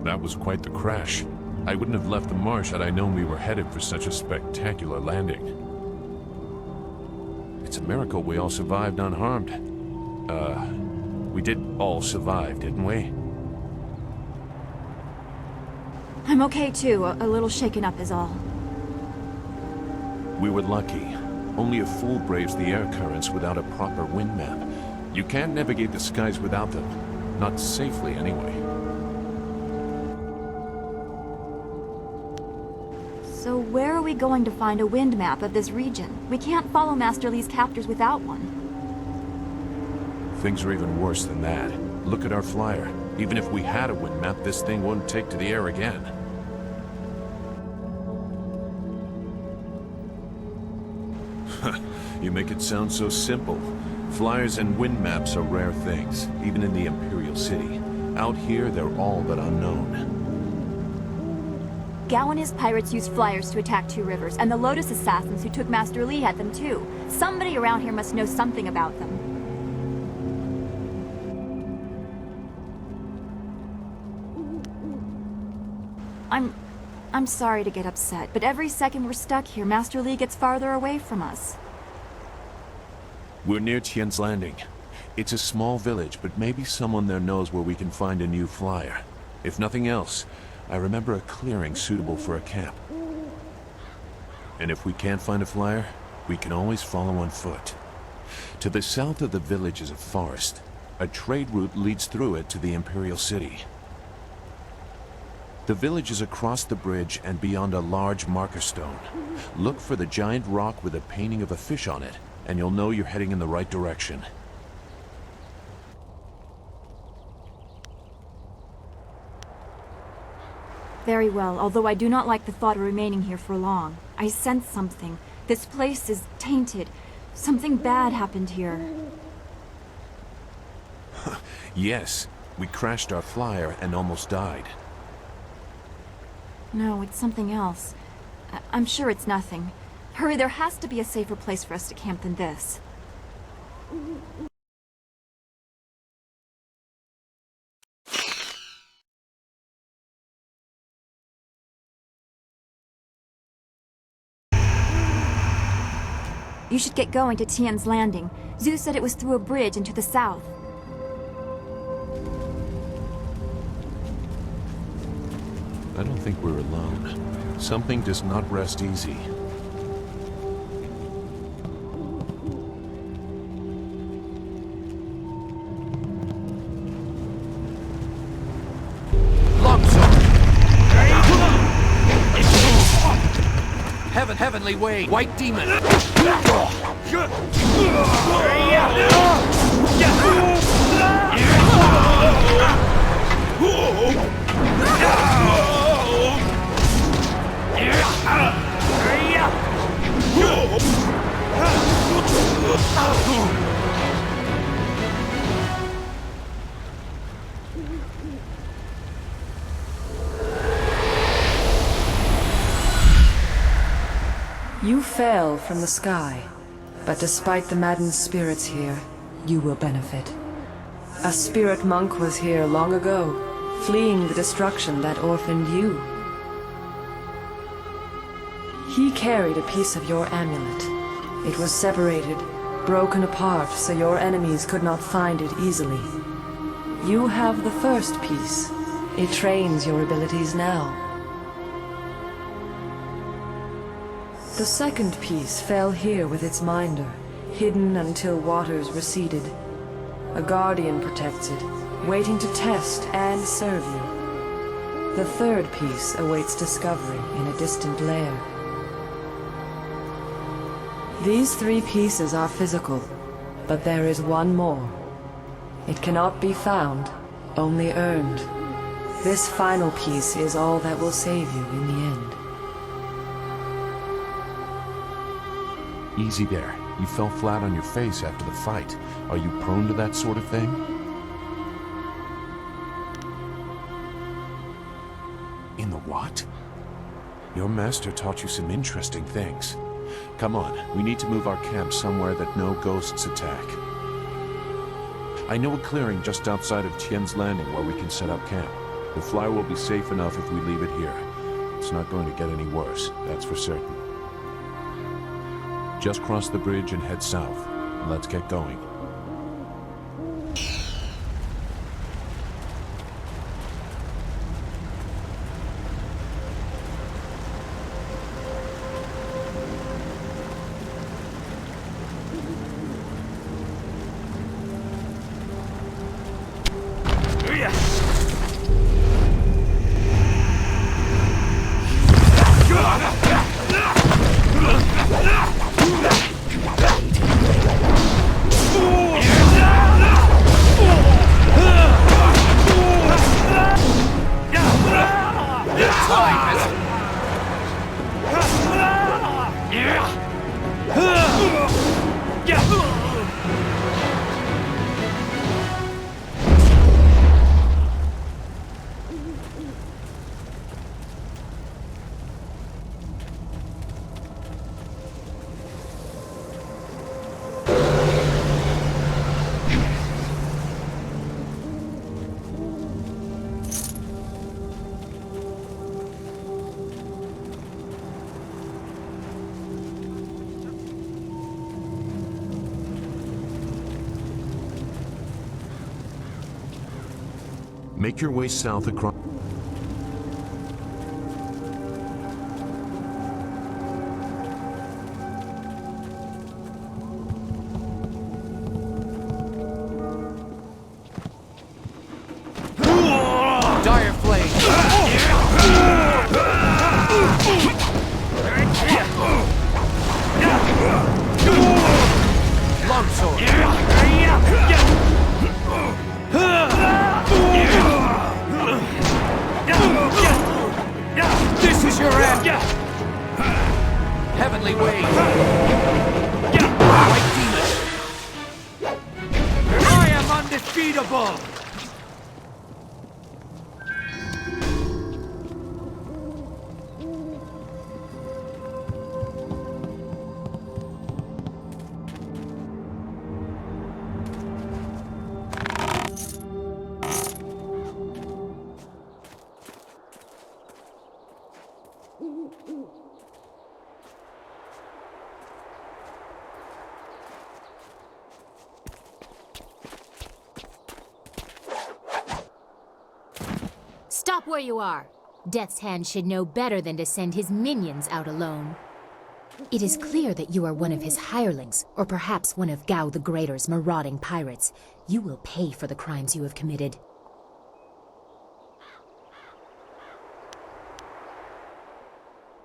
That was quite the crash. I wouldn't have left the marsh had I known we were headed for such a spectacular landing. It's a miracle we all survived unharmed. We did all survive, didn't we? I'm okay too, a little shaken up is all. We were lucky. Only a fool braves the air currents without a proper wind map. You can't navigate the skies without them. Not safely, anyway. So where are we going to find a wind map of this region? We can't follow Master Li's captors without one. Things are even worse than that. Look at our flyer. Even if we had a wind map, this thing wouldn't take to the air again. You make it sound so simple. Flyers and wind maps are rare things, even in the Imperial City. Out here, they're all but unknown. Gao and his pirates used flyers to attack Two Rivers, and the Lotus assassins who took Master Li had them too. Somebody around here must know something about them. I'm sorry to get upset, but every second we're stuck here, Master Li gets farther away from us. We're near Tien's Landing. It's a small village, but maybe someone there knows where we can find a new flyer. If nothing else, I remember a clearing suitable for a camp. And if we can't find a flyer, we can always follow on foot. To the south of the village is a forest. A trade route leads through it to the Imperial City. The village is across the bridge and beyond a large marker stone. Look for the giant rock with a painting of a fish on it, and you'll know you're heading in the right direction. Very well, although I do not like the thought of remaining here for long. I sense something. This place is tainted. Something bad happened here. Yes, we crashed our flyer and almost died. No, it's something else. I'm sure it's nothing. Hurry, there has to be a safer place for us to camp than this. You should get going to Tien's Landing. Zeus said it was through a bridge into the south. I don't think we're alone. Something does not rest easy. Heavenly way, white demon. You fell from the sky, but despite the maddened spirits here, you will benefit. A spirit monk was here long ago, fleeing the destruction that orphaned you. He carried a piece of your amulet. It was separated, broken apart, so your enemies could not find it easily. You have the first piece. It trains your abilities now. The second piece fell here with its minder, hidden until waters receded. A guardian protects it, waiting to test and serve you. The third piece awaits discovery in a distant lair. These three pieces are physical, but there is one more. It cannot be found, only earned. This final piece is all that will save you in the end. Easy there. You fell flat on your face after the fight. Are you prone to that sort of thing? In the what? Your master taught you some interesting things. Come on, we need to move our camp somewhere that no ghosts attack. I know a clearing just outside of Tien's Landing where we can set up camp. The flyer will be safe enough if we leave it here. It's not going to get any worse, that's for certain. Just cross the bridge and head south. Let's get going. Make your way south across... Dire flame! Longsword! This is your end! Heavenly wave! White demon! I am undefeatable! Stop where you are! Death's Hand should know better than to send his minions out alone. It is clear that you are one of his hirelings, or perhaps one of Gao the Greater's marauding pirates. You will pay for the crimes you have committed.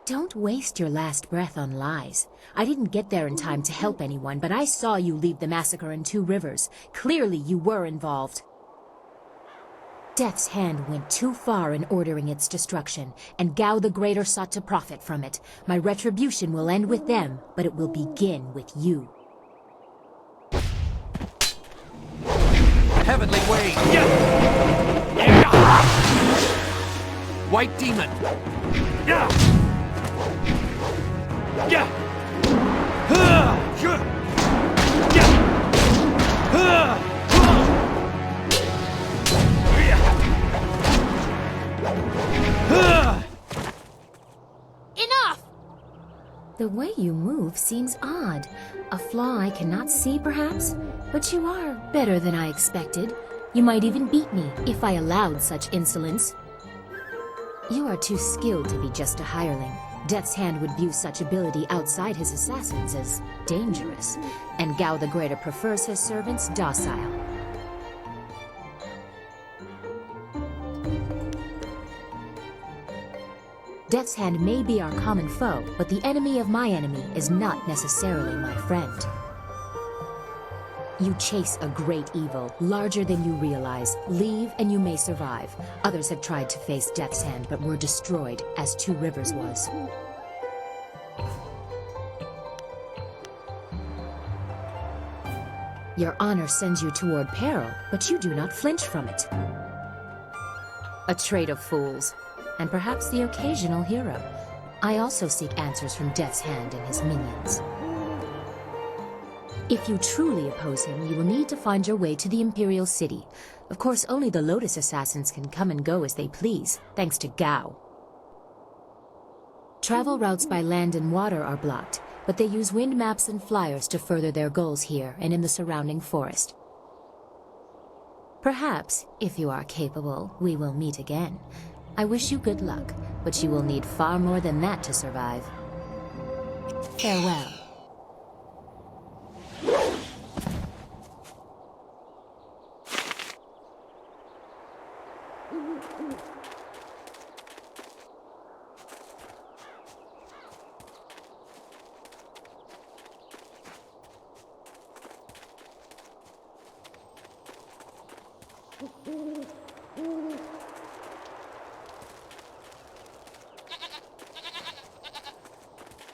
Don't waste your last breath on lies. I didn't get there in time to help anyone, but I saw you lead the massacre in Two Rivers. Clearly you were involved. Death's Hand went too far in ordering its destruction, and Gao the Greater sought to profit from it. My retribution will end with them, but it will begin with you. Heavenly wave! White demon! Enough! The way you move seems odd. A flaw I cannot see, perhaps? But you are better than I expected. You might even beat me, if I allowed such insolence. You are too skilled to be just a hireling. Death's Hand would view such ability outside his assassins as dangerous, and Gao the Greater prefers his servants docile. Death's Hand may be our common foe, but the enemy of my enemy is not necessarily my friend. You chase a great evil, larger than you realize. Leave and you may survive. Others have tried to face Death's Hand, but were destroyed, as Two Rivers was. Your honor sends you toward peril, but you do not flinch from it. A trait of fools, and perhaps the occasional hero. I also seek answers from Death's Hand and his minions. If you truly oppose him, you will need to find your way to the Imperial City. Of course, only the Lotus Assassins can come and go as they please, thanks to Gao. Travel routes by land and water are blocked, but they use wind maps and flyers to further their goals here and in the surrounding forest. Perhaps, if you are capable, we will meet again. I wish you good luck, but you will need far more than that to survive. Farewell.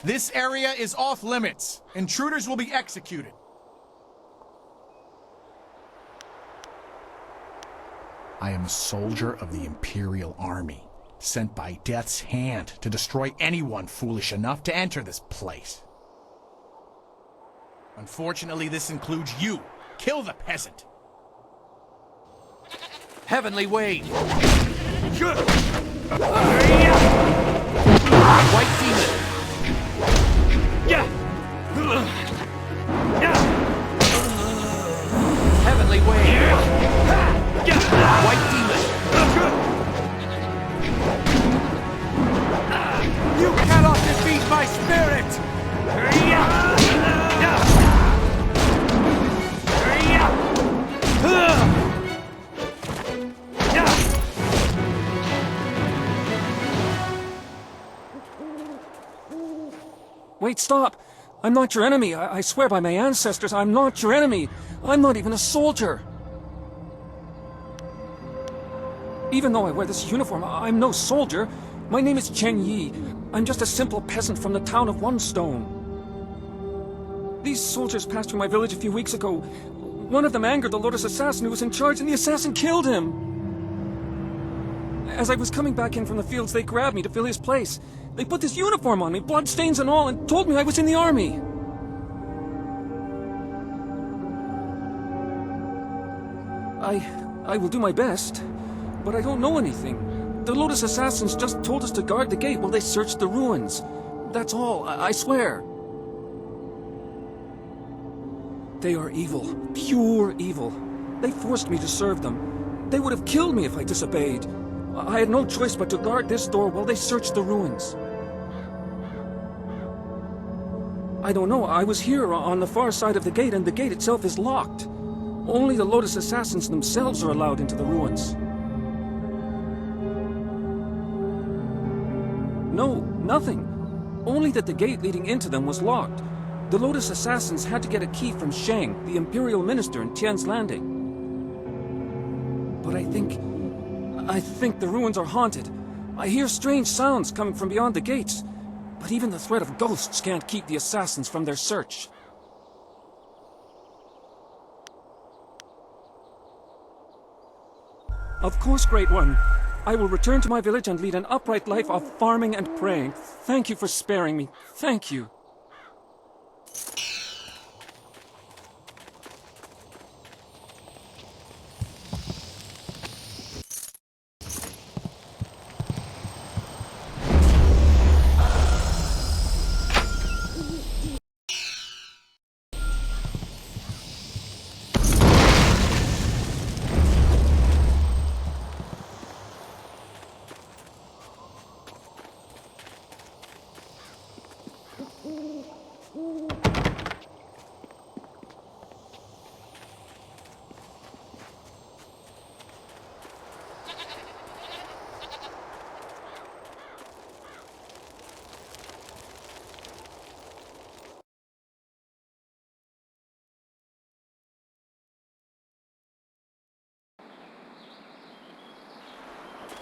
This area is off limits. Intruders will be executed. I am a soldier of the Imperial Army, sent by Death's hand to destroy anyone foolish enough to enter this place. Unfortunately, this includes you. Kill the peasant. Heavenly Wave! White Demon! Heavenly Wave! White Demon! You cannot defeat my spirit! Wait, stop! I'm not your enemy. I swear by my ancestors, I'm not your enemy. I'm not even a soldier. Even though I wear this uniform, I'm no soldier. My name is Tien. I'm just a simple peasant from the town of One Stone. These soldiers passed through my village a few weeks ago. One of them angered the Lotus Assassin who was in charge, and the assassin killed him. As I was coming back in from the fields, they grabbed me to fill his place. They put this uniform on me, bloodstains and all, and told me I was in the army. I will do my best, but I don't know anything. The Lotus Assassins just told us to guard the gate while they searched the ruins. That's all, I swear. They are evil, pure evil. They forced me to serve them. They would have killed me if I disobeyed. I had no choice but to guard this door while they searched the ruins. I don't know, I was here on the far side of the gate, and the gate itself is locked. Only the Lotus Assassins themselves are allowed into the ruins. No, nothing. Only that the gate leading into them was locked. The Lotus Assassins had to get a key from Shang, the Imperial Minister in Tien's Landing. But I think the ruins are haunted. I hear strange sounds coming from beyond the gates. But even the threat of ghosts can't keep the assassins from their search. Of course, Great One. I will return to my village and lead an upright life of farming and praying. Thank you for sparing me. Thank you.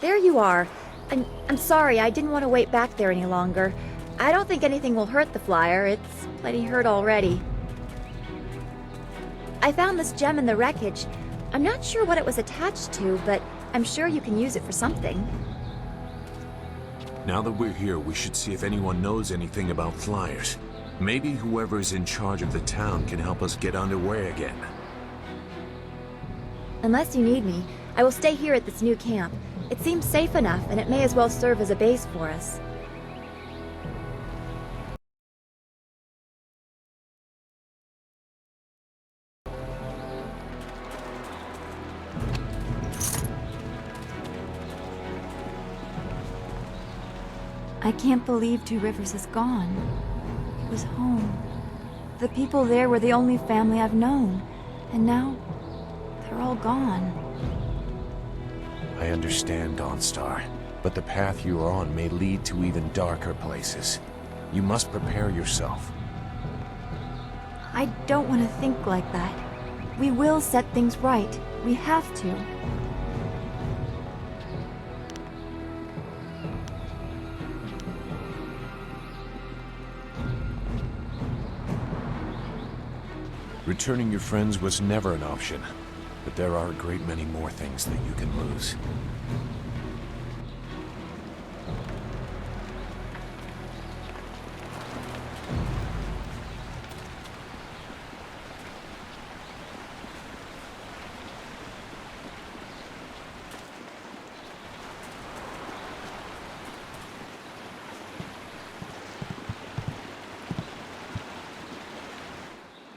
There you are. I'm sorry, I didn't want to wait back there any longer. I don't think anything will hurt the flyer. It's plenty hurt already. I found this gem in the wreckage. I'm not sure what it was attached to, but I'm sure you can use it for something. Now that we're here, we should see if anyone knows anything about flyers. Maybe whoever's in charge of the town can help us get underway again. Unless you need me, I will stay here at this new camp. It seems safe enough, and it may as well serve as a base for us. I can't believe Two Rivers is gone. It was home. The people there were the only family I've known. And now, they're all gone. I understand, Dawnstar, but the path you are on may lead to even darker places. You must prepare yourself. I don't want to think like that. We will set things right. We have to. Returning your friends was never an option, but there are a great many more things that you can lose.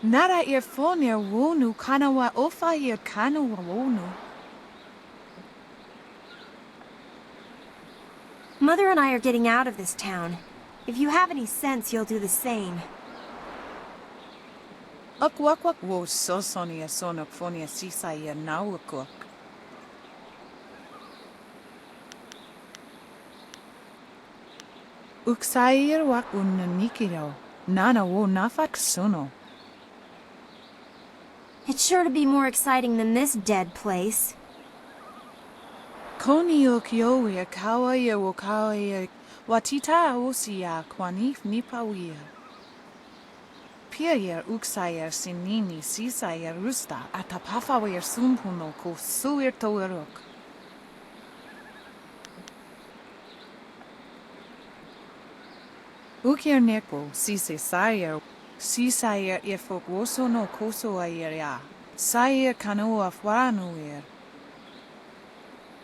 Nara earphonia wonu kanawa ofa ear kanawa wonu. Mother and I are getting out of this town. If you have any sense, you'll do the same. Ukwakwak wo sosonia sonophonia sisa ear nawakuk. Uksair wak unanikiro. Nana wo nafak sono. It's sure to be more exciting than this dead place. Koni okiowe kawaye wo kawaye watita osia kwanif nipawia. Pier uksayer sinini sisayer rusta atapafawer sumpuno ko suir toerok. Ukir neko sise sayer sisayer ifok woso no koso ayer ya. Sayer kanoa fwaranuer.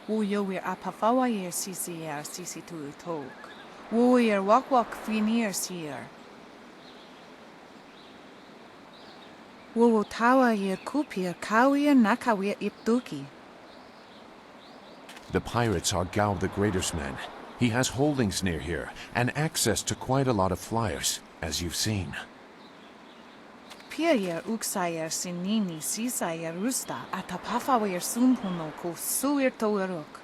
Woyower apafawayer sisier sisi tu tok. Woyer wakwak finir sier. Wowo tawa yer kupir kawir nakawir ipduki. The pirates are Gao the Greater's men. He has holdings near here, and access to quite a lot of flyers, as you've seen. Pier uksayer sinini sisayer rusta atapafawayer sumpuno ko suir toerok.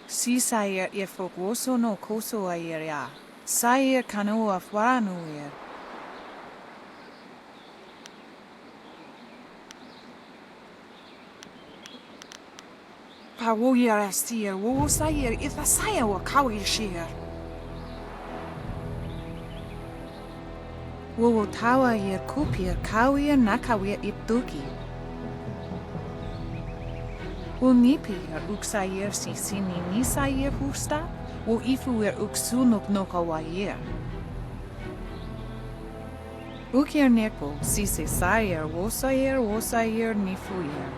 Sisayer ifok woso no koso ayer ya. Sayer kanoa fwaranuer. Pawoyer astir wo sayer ifasaya wa kawir shir. Wo tawa yer kupir kawir nakawir ipduki. Wo nipir uksayer sisini nisayer husta, wo ifuer uksunuk nokawayer. Ukir neko sise sayer wosayer nifuyer.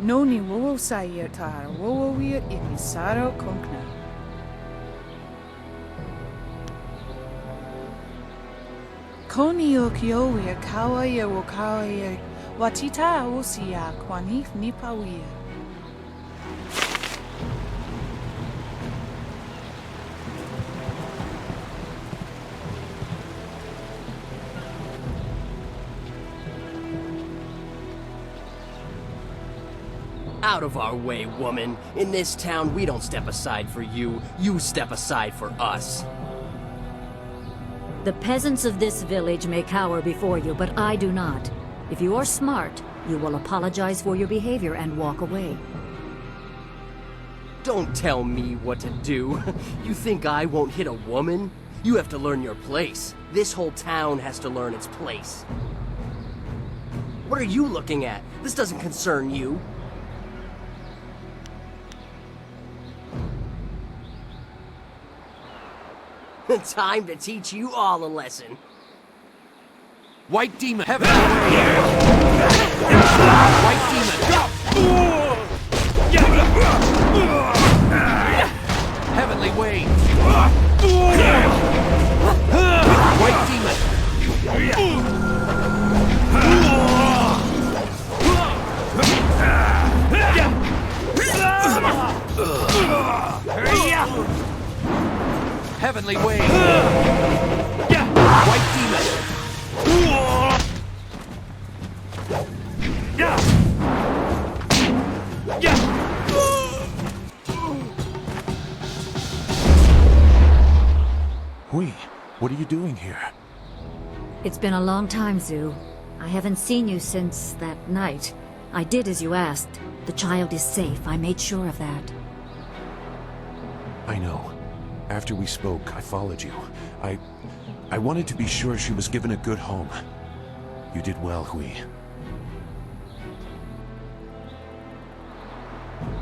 Noni wo sayer tar wo wir ikisaro konkna. Koni okiowe kawaye wo kawaye watita osia kwanif nipawia. Out of our way, woman. In this town, we don't step aside for you. You step aside for us. The peasants of this village may cower before you, but I do not. If you are smart, you will apologize for your behavior and walk away. Don't tell me what to do. You think I won't hit a woman? You have to learn your place. This whole town has to learn its place. What are you looking at? This doesn't concern you. Time to teach you all a lesson. White demon, heavenly wave! White demon! Heavenly wave! White demon! Heavenly wave! White demon! Hui, what are you doing here? It's been a long time, Zhu. I haven't seen you since that night. I did as you asked. The child is safe. I made sure of that. I know. After we spoke, I followed you. I wanted to be sure she was given a good home. You did well, Hui.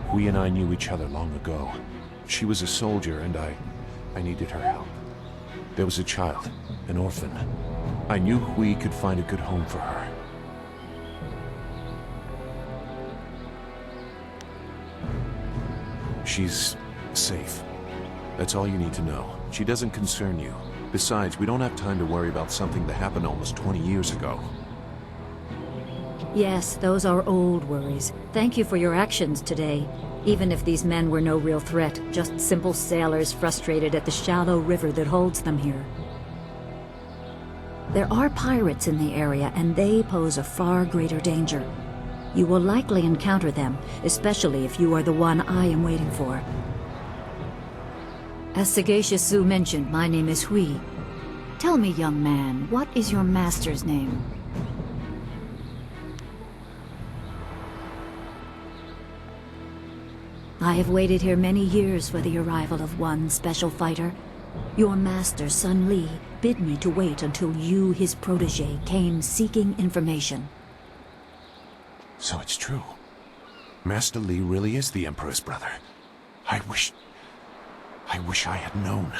Hui and I knew each other long ago. She was a soldier, and I needed her help. There was a child, an orphan. I knew Hui could find a good home for her. She's safe. That's all you need to know. She doesn't concern you. Besides, we don't have time to worry about something that happened almost 20 years ago. Yes, those are old worries. Thank you for your actions today. Even if these men were no real threat, just simple sailors frustrated at the shallow river that holds them here. There are pirates in the area, and they pose a far greater danger. You will likely encounter them, especially if you are the one I am waiting for. As Sagacious Zhu mentioned, my name is Hui. Tell me, young man, what is your master's name? I have waited here many years for the arrival of one special fighter. Your master, Sun Li, bid me to wait until you, his protege, came seeking information. So it's true. Master Li really is the Emperor's brother. I wish I had known.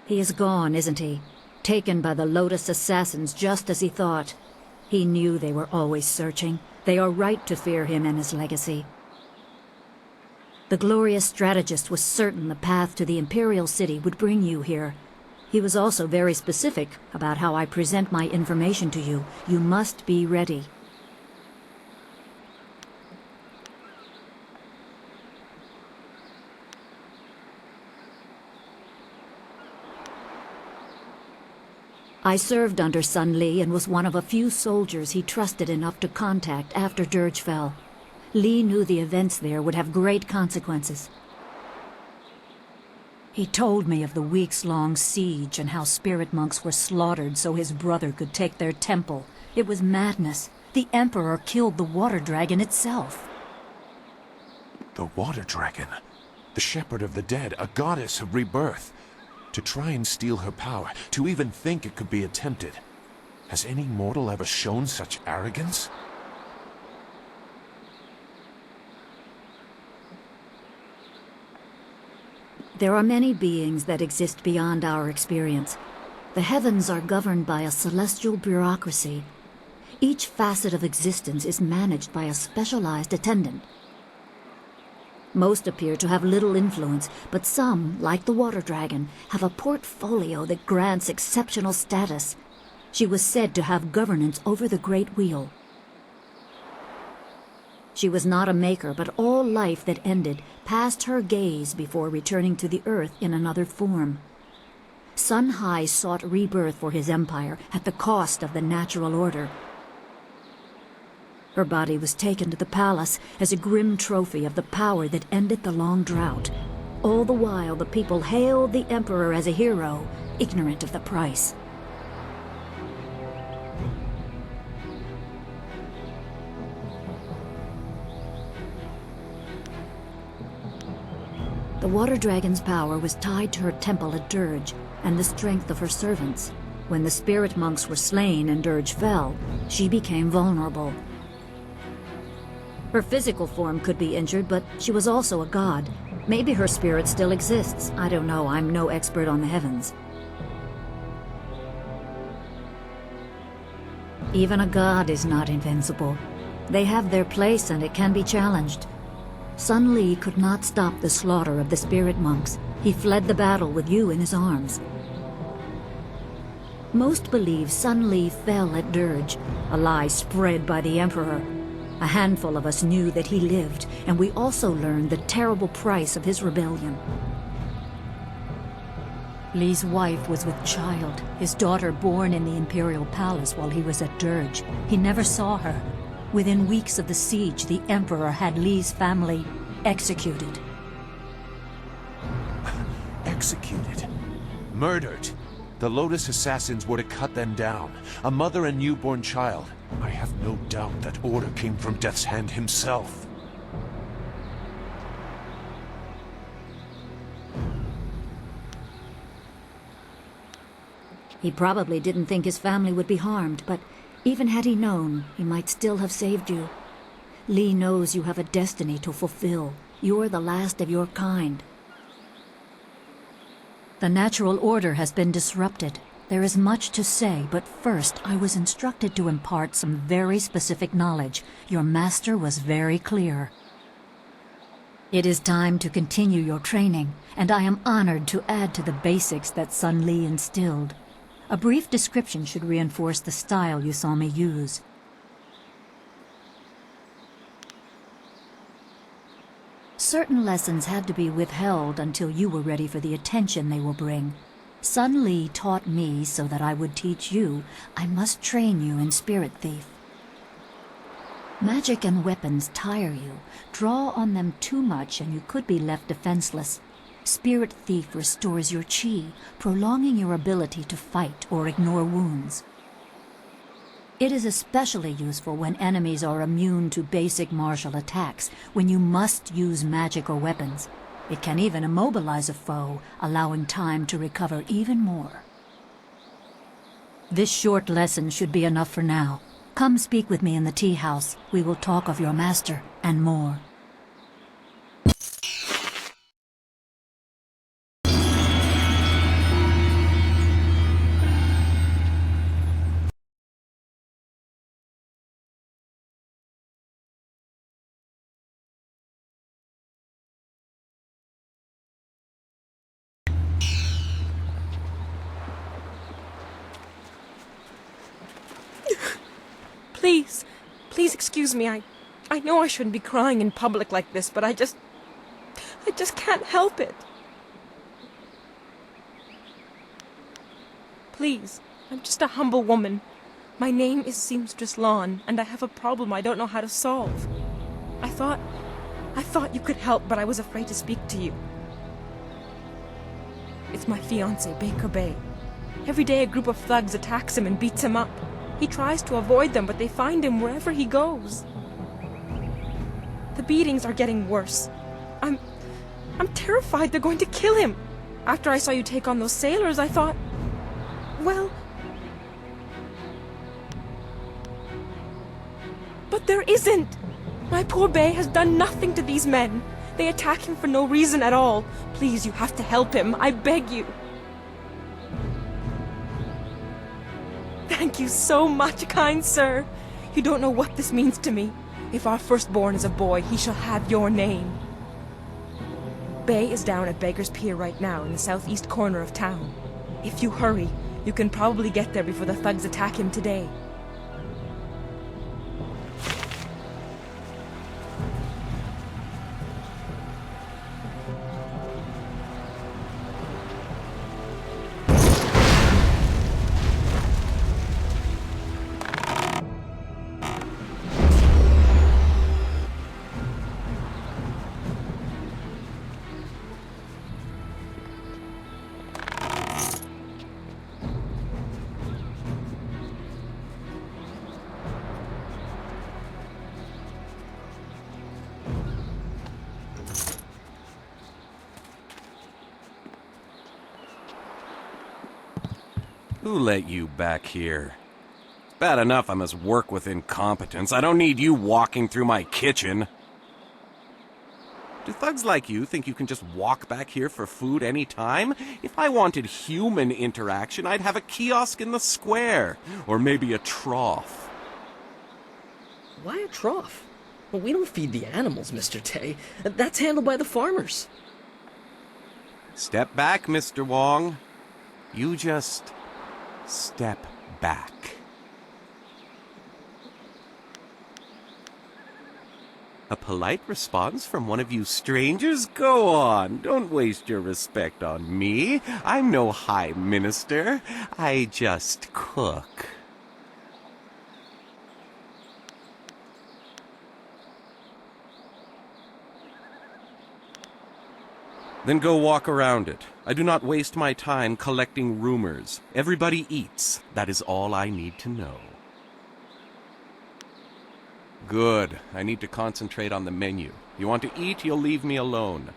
He is gone, isn't he? Taken by the Lotus assassins just as he thought. He knew they were always searching. They are right to fear him and his legacy. The glorious strategist was certain the path to the Imperial City would bring you here. He was also very specific about how I present my information to you. You must be ready. I served under Sun Li and was one of a few soldiers he trusted enough to contact after Dirge fell. Li knew the events there would have great consequences. He told me of the weeks-long siege and how spirit monks were slaughtered so his brother could take their temple. It was madness. The Emperor killed the water dragon itself. The water dragon. The shepherd of the dead, a goddess of rebirth. To try and steal her power, to even think it could be attempted. Has any mortal ever shown such arrogance? There are many beings that exist beyond our experience. The heavens are governed by a celestial bureaucracy. Each facet of existence is managed by a specialized attendant. Most appear to have little influence, but some, like the water dragon, have a portfolio that grants exceptional status. She was said to have governance over the Great Wheel. She was not a maker, but all life that ended passed her gaze before returning to the earth in another form. Sun Hai sought rebirth for his empire at the cost of the natural order. Her body was taken to the palace as a grim trophy of the power that ended the long drought. All the while, the people hailed the Emperor as a hero, ignorant of the price. The water dragon's power was tied to her temple at Dirge and the strength of her servants. When the spirit monks were slain and Dirge fell, she became vulnerable. Her physical form could be injured, but she was also a god. Maybe her spirit still exists. I don't know. I'm no expert on the heavens. Even a god is not invincible. They have their place and it can be challenged. Sun Li could not stop the slaughter of the spirit monks. He fled the battle with you in his arms. Most believe Sun Li fell at Dirge, a lie spread by the Emperor. A handful of us knew that he lived, and we also learned the terrible price of his rebellion. Li's wife was with child, his daughter born in the Imperial Palace while he was at Dirge. He never saw her. Within weeks of the siege, the Emperor had Li's family executed. Executed? Murdered? The Lotus assassins were to cut them down. A mother and newborn child. I have no doubt that order came from Death's Hand himself. He probably didn't think his family would be harmed, but even had he known, he might still have saved you. Li knows you have a destiny to fulfill. You're the last of your kind. The natural order has been disrupted. There is much to say, but first I was instructed to impart some very specific knowledge. Your master was very clear. It is time to continue your training, and I am honored to add to the basics that Sun Li instilled. A brief description should reinforce the style you saw me use. Certain lessons had to be withheld until you were ready for the attention they will bring. Sun Li taught me so that I would teach you. I must train you in Spirit Thief. Magic and weapons tire you. Draw on them too much and you could be left defenseless. Spirit Thief restores your chi, prolonging your ability to fight or ignore wounds. It is especially useful when enemies are immune to basic martial attacks, when you must use magic or weapons. It can even immobilize a foe, allowing time to recover even more. This short lesson should be enough for now. Come speak with me in the tea house. We will talk of your master and more. Please excuse me. I know I shouldn't be crying in public like this, but I just can't help it. Please, I'm just a humble woman. My name is Seamstress Lawn, and I have a problem I don't know how to solve. I thought you could help, but I was afraid to speak to you. It's my fiancé, Baker Bay. Every day a group of thugs attacks him and beats him up. He tries to avoid them, but they find him wherever he goes. The beatings are getting worse. I'm terrified they're going to kill him. After I saw you take on those sailors, I thought, well... But there isn't! My poor Bay has done nothing to these men. They attack him for no reason at all. Please, you have to help him. I beg you. Thank you so much, kind sir. You don't know what this means to me. If our firstborn is a boy, he shall have your name. Bay is down at Beggar's Pier right now in the southeast corner of town. If you hurry, you can probably get there before the thugs attack him today. Who let you back here? It's bad enough I must work with incompetence. I don't need you walking through my kitchen. Do thugs like you think you can just walk back here for food any time? If I wanted human interaction, I'd have a kiosk in the square. Or maybe a trough. Why a trough? Well, we don't feed the animals, Mr. Tay. That's handled by the farmers. Step back, Mr. Wong. You just step back. A polite response from one of you strangers? Go on, don't waste your respect on me. I'm no high minister. I just cook. Then go walk around it. I do not waste my time collecting rumors. Everybody eats. That is all I need to know. Good. I need to concentrate on the menu. You want to eat, you'll leave me alone.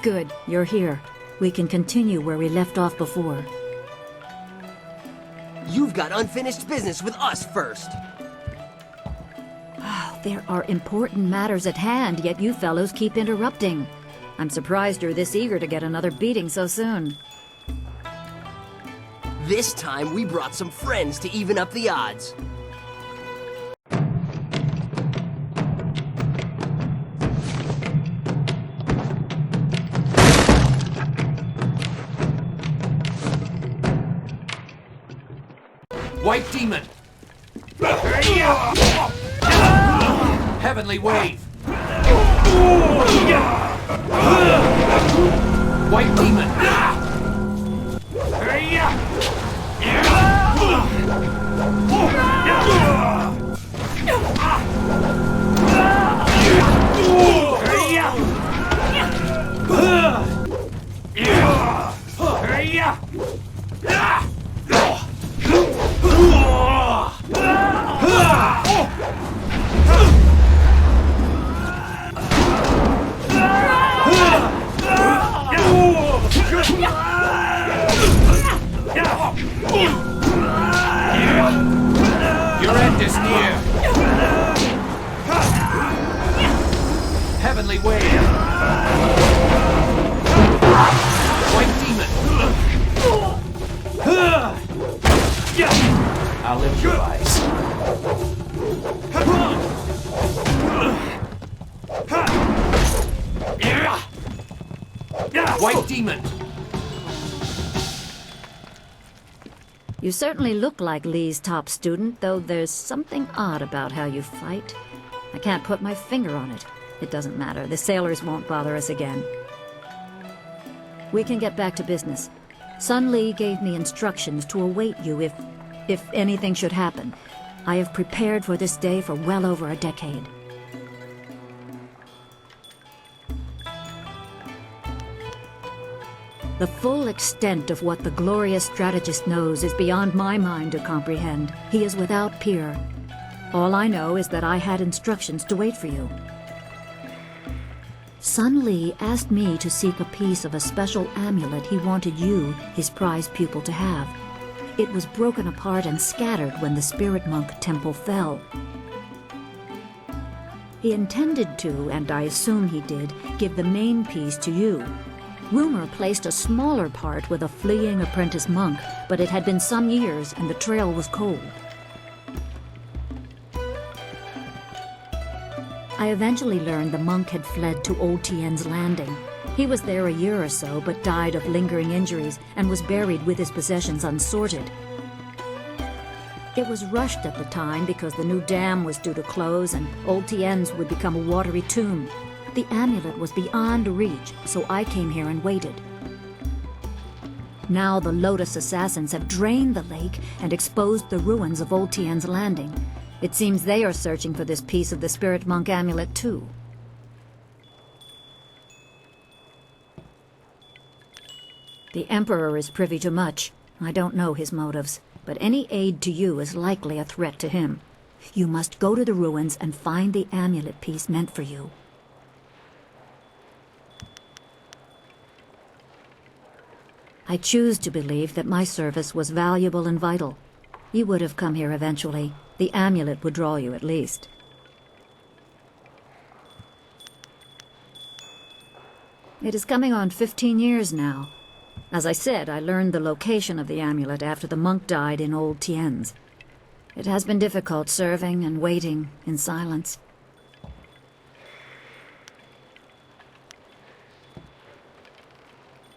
Good, you're here. We can continue where we left off before. You've got unfinished business with us first. There are important matters at hand, yet you fellows keep interrupting. I'm surprised you're this eager to get another beating so soon. This time we brought some friends to even up the odds. White demon! Heavenly wave! White demon! Your end is near. Heavenly wave. White demon. I'll improvise. White demon. You certainly look like Lee's top student, though there's something odd about how you fight. I can't put my finger on it. It doesn't matter. The sailors won't bother us again. We can get back to business. Sun Lee gave me instructions to await you if anything should happen. I have prepared for this day for well over a decade. The full extent of what the glorious strategist knows is beyond my mind to comprehend. He is without peer. All I know is that I had instructions to wait for you. Sun Lee asked me to seek a piece of a special amulet he wanted you, his prized pupil, to have. It was broken apart and scattered when the spirit monk temple fell. He intended to, and I assume he did, give the main piece to you. Rumor placed a smaller part with a fleeing apprentice monk, but it had been some years and the trail was cold. I eventually learned the monk had fled to Old Tien's landing. He was there a year or so, but died of lingering injuries and was buried with his possessions unsorted. It was rushed at the time because the new dam was due to close and Old Tien's would become a watery tomb. The amulet was beyond reach, so I came here and waited. Now the Lotus assassins have drained the lake and exposed the ruins of Old Tien's landing. It seems they are searching for this piece of the spirit monk amulet too. The Emperor is privy to much. I don't know his motives, but any aid to you is likely a threat to him. You must go to the ruins and find the amulet piece meant for you. I choose to believe that my service was valuable and vital. You would have come here eventually. The amulet would draw you at least. It is coming on 15 years now. As I said, I learned the location of the amulet after the monk died in old Tien's. It has been difficult serving and waiting in silence.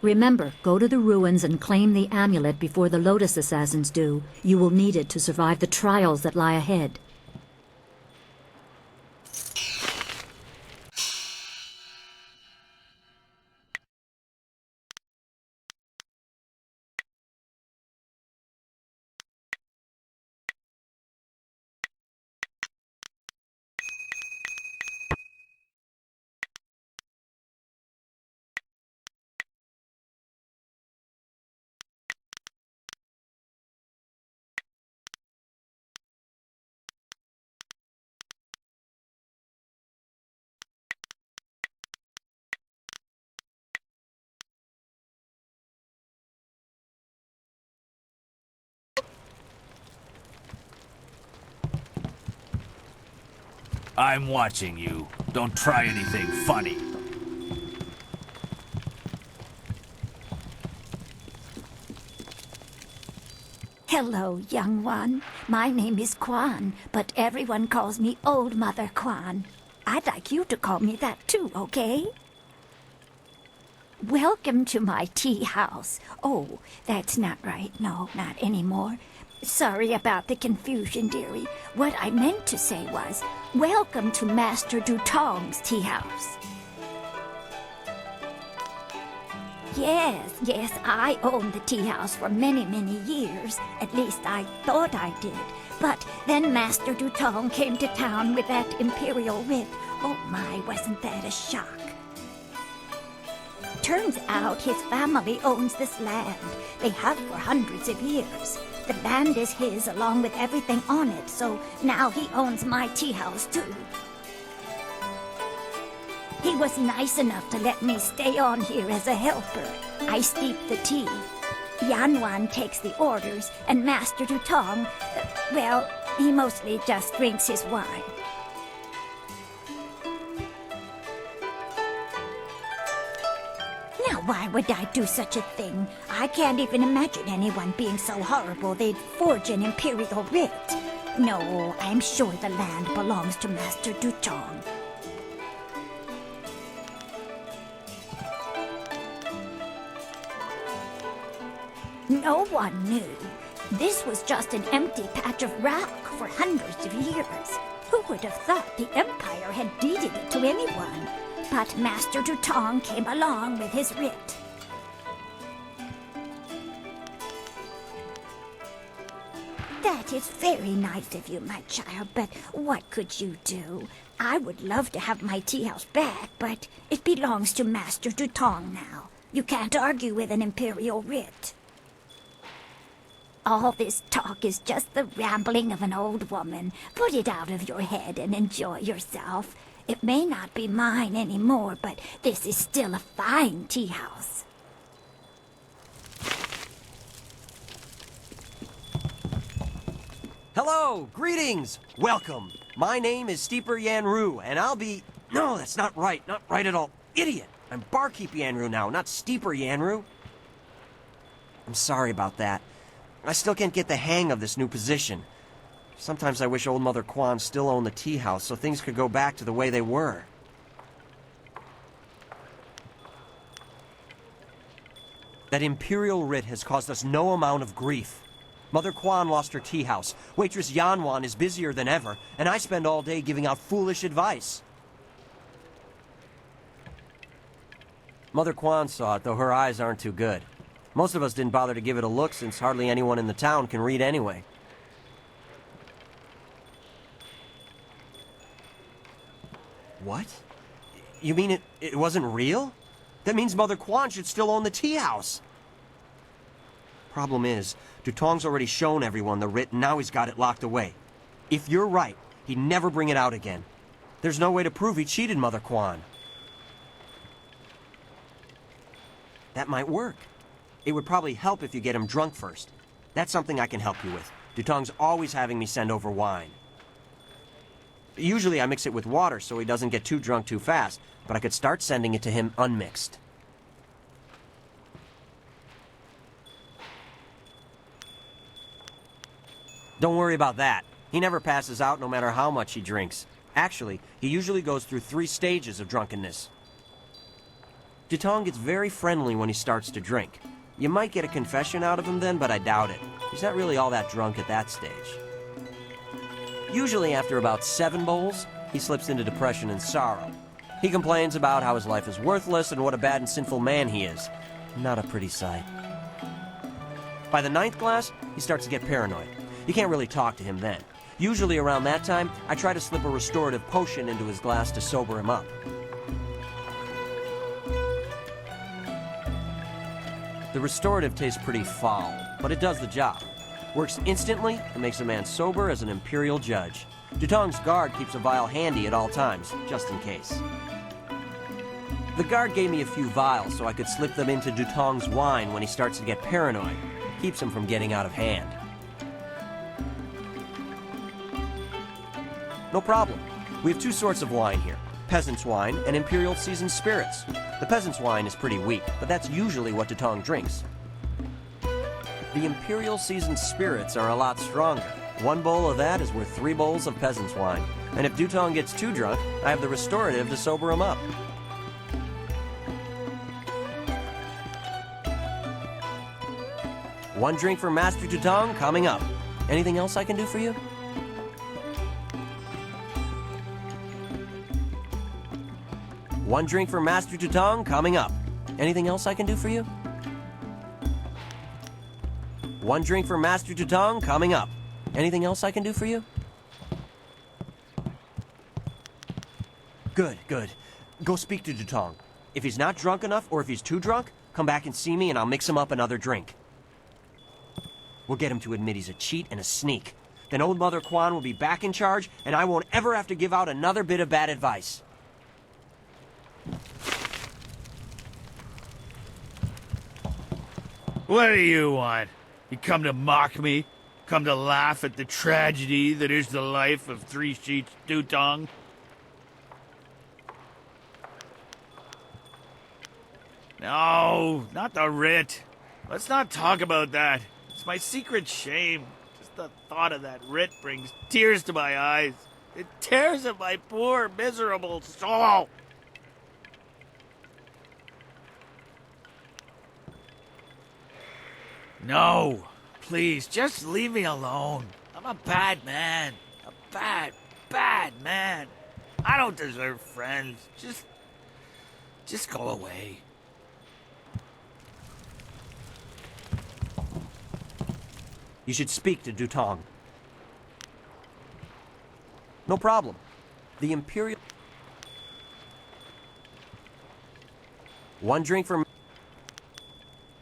Remember, go to the ruins and claim the amulet before the Lotus Assassins do. You will need it to survive the trials that lie ahead. I'm watching you. Don't try anything funny. Hello, young one. My name is Quan, but everyone calls me Old Mother Quan. I'd like you to call me that too, okay? Welcome to my tea house. Oh, that's not right. No, not anymore. Sorry about the confusion, dearie. What I meant to say was, welcome to Master Dutong's tea house. Yes, I owned the tea house for many, many years. At least I thought I did. But then Master Dutong came to town with that imperial writ. Oh my, wasn't that a shock? Turns out his family owns this land. They have for hundreds of years. The land is his along with everything on it, so now he owns my tea house too. He was nice enough to let me stay on here as a helper. I steep the tea. Yanwan takes the orders, and Master Dutong, well, he mostly just drinks his wine. Now, why would I do such a thing? I can't even imagine anyone being so horrible they'd forge an imperial writ. No, I'm sure the land belongs to Master Dutong. No one knew. This was just an empty patch of rock for hundreds of years. Who would have thought the Empire had deeded it to anyone? But Master Dutong came along with his writ. That is very nice of you, my child, but what could you do? I would love to have my tea house back, but it belongs to Master Dutong now. You can't argue with an imperial writ. All this talk is just the rambling of an old woman. Put it out of your head and enjoy yourself. It may not be mine anymore, but this is still a fine tea house. Hello, greetings, welcome. My name is Steeper Yanru, and I'll be... No, that's not right at all. Idiot! I'm Barkeep Yanru now, not Steeper Yanru. I'm sorry about that. I still can't get the hang of this new position. Sometimes I wish Old Mother Quan still owned the tea house so things could go back to the way they were. That imperial writ has caused us no amount of grief. Mother Quan lost her tea house, waitress Yanwan is busier than ever, and I spend all day giving out foolish advice. Mother Quan saw it, though her eyes aren't too good. Most of us didn't bother to give it a look since hardly anyone in the town can read anyway. What? You mean it wasn't real? That means Mother Quan should still own the tea house. Problem is, Dutong's already shown everyone the writ and now he's got it locked away. If you're right, he'd never bring it out again. There's no way to prove he cheated, Mother Quan. That might work. It would probably help if you get him drunk first. That's something I can help you with. Dutong's always having me send over wine. Usually I mix it with water so he doesn't get too drunk too fast, but I could start sending it to him unmixed. Don't worry about that. He never passes out no matter how much he drinks. Actually, he usually goes through 3 stages of drunkenness. Dutong gets very friendly when he starts to drink. You might get a confession out of him then, but I doubt it. He's not really all that drunk at that stage. Usually after about 7 bowls, he slips into depression and sorrow. He complains about how his life is worthless and what a bad and sinful man he is. Not a pretty sight. By the 9th glass, he starts to get paranoid. You can't really talk to him then. Usually around that time, I try to slip a restorative potion into his glass to sober him up. The restorative tastes pretty foul, but it does the job. Works instantly and makes a man sober as an imperial judge. Dutong's guard keeps a vial handy at all times, just in case. The guard gave me a few vials so I could slip them into Dutong's wine when he starts to get paranoid. Keeps him from getting out of hand. No problem. We have 2 sorts of wine here. Peasant's wine and Imperial seasoned spirits. The peasant's wine is pretty weak, but that's usually what Dutong drinks. The Imperial seasoned spirits are a lot stronger. 1 bowl of that is worth 3 bowls of peasant's wine. And if Dutong gets too drunk, I have the restorative to sober him up. One drink for Master Dutong coming up. Anything else I can do for you? One drink for Master Dutong coming up. Anything else I can do for you? One drink for Master Dutong coming up. Anything else I can do for you? Good, good. Go speak to Dutong. If he's not drunk enough, or if he's too drunk, come back and see me and I'll mix him up another drink. We'll get him to admit he's a cheat and a sneak. Then old Mother Quan will be back in charge, and I won't ever have to give out another bit of bad advice. What do you want? You come to mock me? Come to laugh at the tragedy that is the life of Three Sheets Dutong? No, not the writ. Let's not talk about that. It's my secret shame. Just the thought of that writ brings tears to my eyes. It tears at my poor, miserable soul. No, please, just leave me alone. I'm a bad man. A bad, bad man. I don't deserve friends. Just go away. You should speak to Dutong. No problem. The Imperial... One drink for...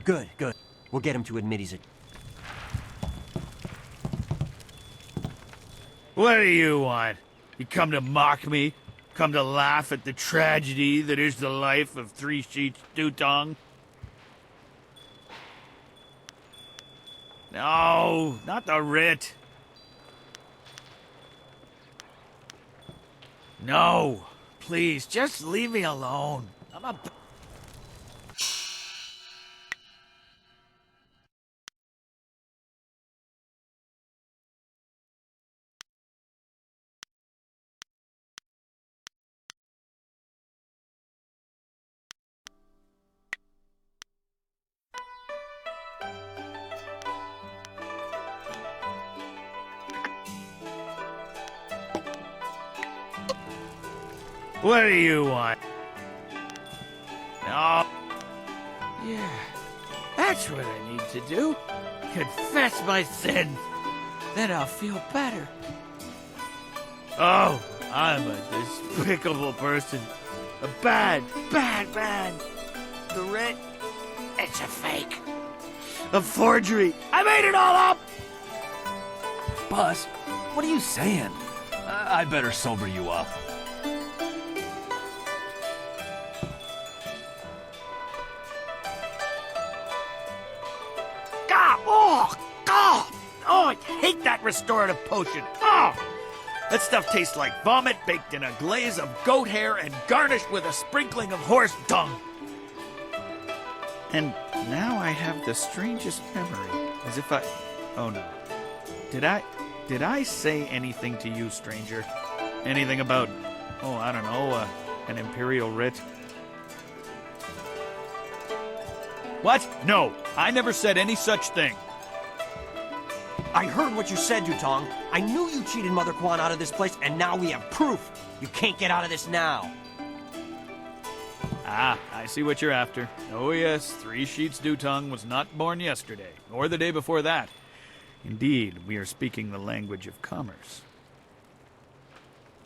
Good, good. We'll get him to admit he's a... What do you want? You come to mock me? Come to laugh at the tragedy that is the life of Three Sheets Dutong? No, not the writ. No, please, just leave me alone. I'm a... What do you want? No. Yeah, that's what I need to do. Confess my sins. Then I'll feel better. Oh, I'm a despicable person. A bad, bad man. The writ, it's a fake. A forgery. I made it all up! Buzz, what are you saying? I'd better sober you up. God! Oh! God! Oh, I hate that restorative potion. Oh! That stuff tastes like vomit baked in a glaze of goat hair and garnished with a sprinkling of horse dung. And now I have the strangest memory. As if I... Oh no. Did I say anything to you, stranger? Anything about, oh, I don't know, an imperial writ? What? No, I never said any such thing. I heard what you said, Dutong. I knew you cheated Mother Quan out of this place, and now we have proof. You can't get out of this now. Ah, I see what you're after. Oh yes, 3 Sheets Dutong was not born yesterday, or the day before that. Indeed, we are speaking the language of commerce.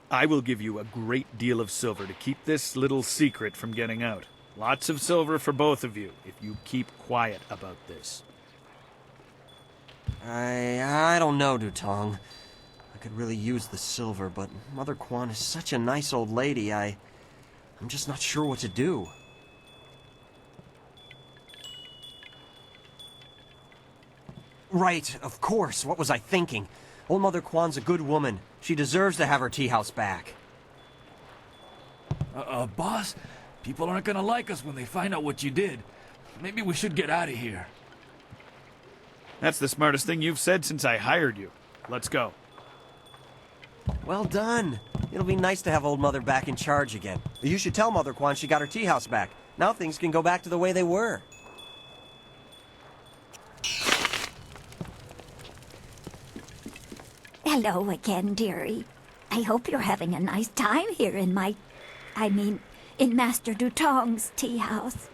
I will give you a great deal of silver to keep this little secret from getting out. Lots of silver for both of you, if you keep quiet about this. I don't know, Dutong. I could really use the silver, but Mother Quan is such a nice old lady, I'm just not sure what to do. Right, of course. What was I thinking? Old Mother Quan's a good woman. She deserves to have her tea house back. Boss, people aren't gonna like us when they find out what you did. Maybe we should get out of here. That's the smartest thing you've said since I hired you. Let's go. Well done. It'll be nice to have old Mother back in charge again. You should tell Mother Quan she got her tea house back. Now things can go back to the way they were. Hello again, dearie. I hope you're having a nice time here in in Master Dutong's tea house.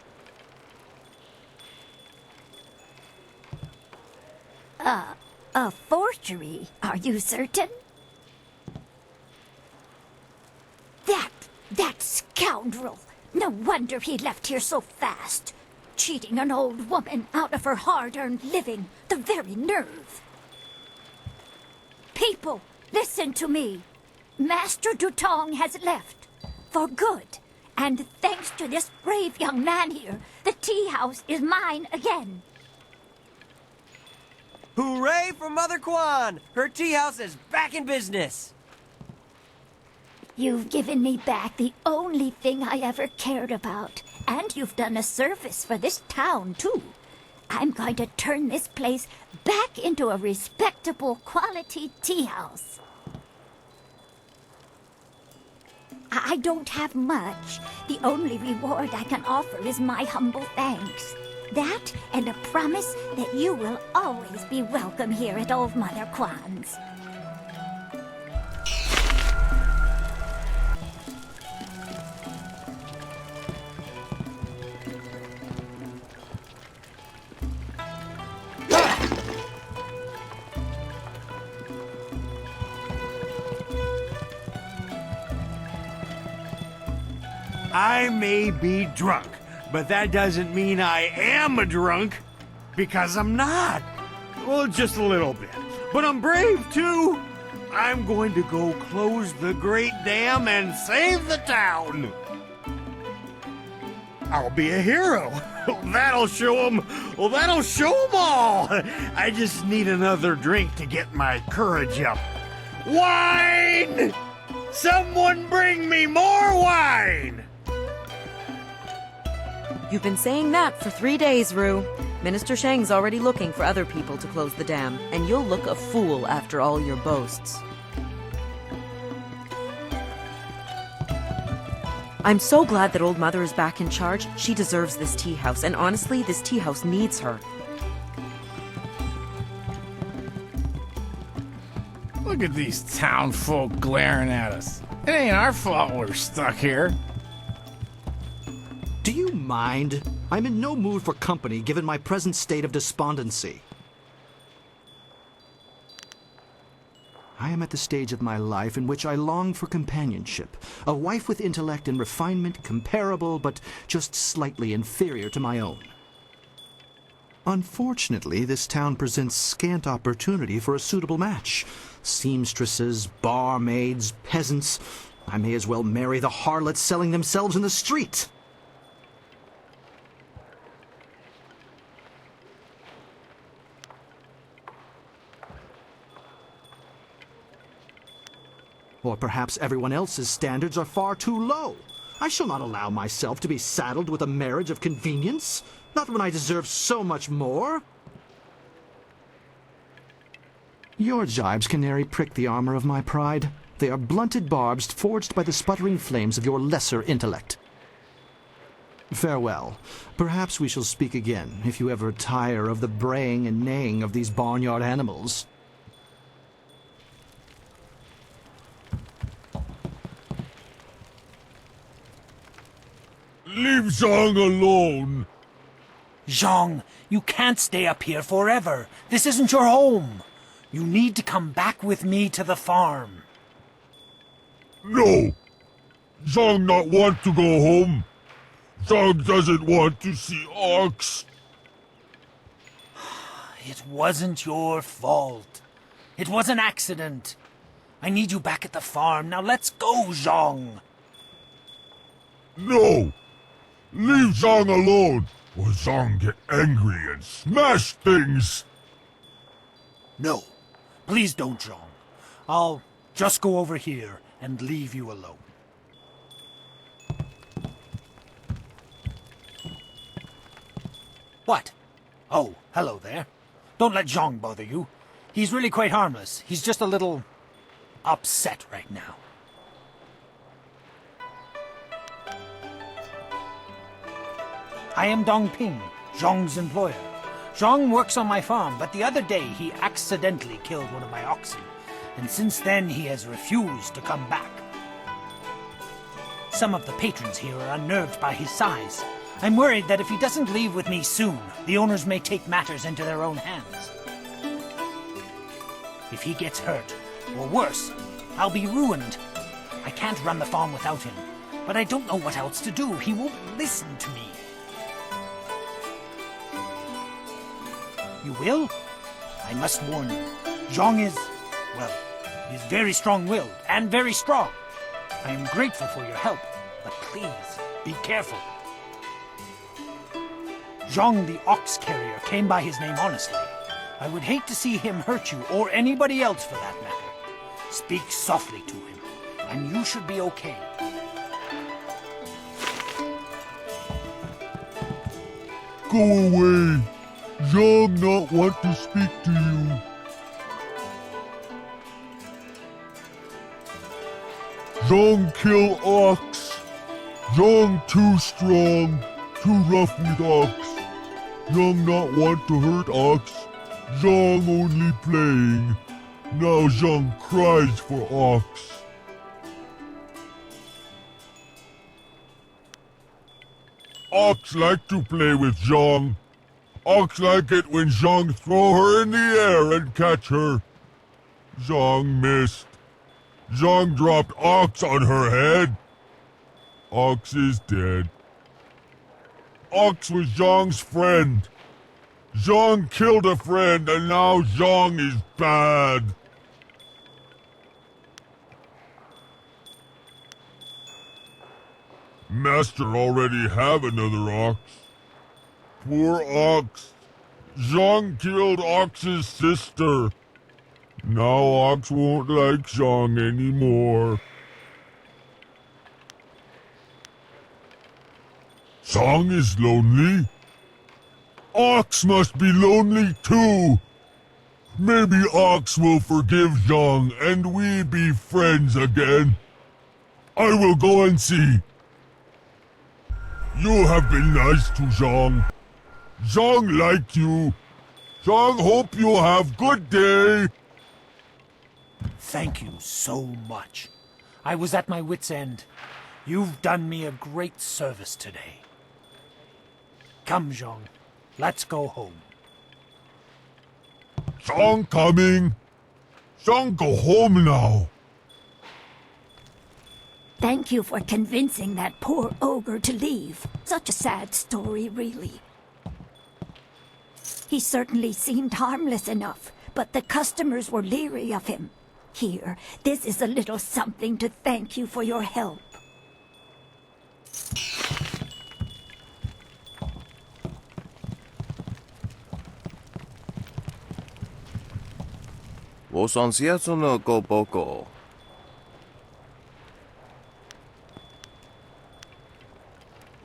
A forgery, are you certain? That scoundrel! No wonder he left here so fast. Cheating an old woman out of her hard-earned living, the very nerve. People, listen to me. Master Dutong has left, for good. And thanks to this brave young man here, the tea house is mine again. Hooray for Mother Quan! Her tea house is back in business! You've given me back the only thing I ever cared about, and you've done a service for this town, too. I'm going to turn this place back into a respectable quality tea house. I don't have much. The only reward I can offer is my humble thanks. That and a promise that you will always be welcome here at Old Mother Quan's. I may be drunk, but that doesn't mean I am a drunk, because I'm not. Well, just a little bit. But I'm brave, too. I'm going to go close the Great Dam and save the town. I'll be a hero. That'll show them. Well, that'll show them all. I just need another drink to get my courage up. Wine! Someone bring me more wine! You've been saying that for 3 days, Rue. Minister Shang's already looking for other people to close the dam, and you'll look a fool after all your boasts. I'm so glad that Old Mother is back in charge. She deserves this tea house, and honestly, this tea house needs her. Look at these town folk glaring at us. It ain't our fault we're stuck here. Do you mind? I'm in no mood for company given my present state of despondency. I am at the stage of my life in which I long for companionship, a wife with intellect and refinement comparable but just slightly inferior to my own. Unfortunately, this town presents scant opportunity for a suitable match. Seamstresses, barmaids, peasants. I may as well marry the harlots selling themselves in the street. Or perhaps everyone else's standards are far too low. I shall not allow myself to be saddled with a marriage of convenience, not when I deserve so much more. Your jibes, canary, prick the armor of my pride. They are blunted barbs forged by the sputtering flames of your lesser intellect. Farewell. Perhaps we shall speak again, if you ever tire of the braying and neighing of these barnyard animals. Leave Zhang alone! Zhang, you can't stay up here forever. This isn't your home. You need to come back with me to the farm. No! Zhang not want to go home. Zhang doesn't want to see Ox. It wasn't your fault. It was an accident. I need you back at the farm. Now let's go, Zhang. No! Leave Zhang alone, or Zhang get angry and smash things! No. Please don't, Zhang. I'll just go over here and leave you alone. What? Oh, hello there. Don't let Zhang bother you. He's really quite harmless. He's just a little upset right now. I am Dong Ping, Zhang's employer. Zhang works on my farm, but the other day he accidentally killed one of my oxen, and since then he has refused to come back. Some of the patrons here are unnerved by his size. I'm worried that if he doesn't leave with me soon, the owners may take matters into their own hands. If he gets hurt, or worse, I'll be ruined. I can't run the farm without him, but I don't know what else to do. He won't listen to me. You will? I must warn you. Zhang is, well, he's very strong-willed and very strong. I am grateful for your help, but please, be careful. Zhang the ox carrier came by his name honestly. I would hate to see him hurt you, or anybody else for that matter. Speak softly to him, and you should be okay. Go away! Zhang not want to speak to you. Zhang kill ox. Zhang too strong, too rough with ox. Zhang not want to hurt ox. Zhang only playing. Now Zhang cries for ox. Ox like to play with Zhang. Ox like it when Zhang throw her in the air and catch her. Zhang missed. Zhang dropped Ox on her head. Ox is dead. Ox was Zhang's friend. Zhang killed a friend and now Zhang is bad. Master already have another ox. Poor Ox. Zhang killed Ox's sister. Now Ox won't like Zhang anymore. Zhang is lonely. Ox must be lonely too. Maybe Ox will forgive Zhang and we be friends again. I will go and see. You have been nice to Zhang. Zhang like you. Zhang hope you have good day. Thank you so much. I was at my wit's end. You've done me a great service today. Come, Zhang. Let's go home. Zhang coming. Zhang go home now. Thank you for convincing that poor ogre to leave. Such a sad story, really. He certainly seemed harmless enough, but the customers were leery of him. Here, this is a little something to thank you for your help. Wo son cierto no go boko.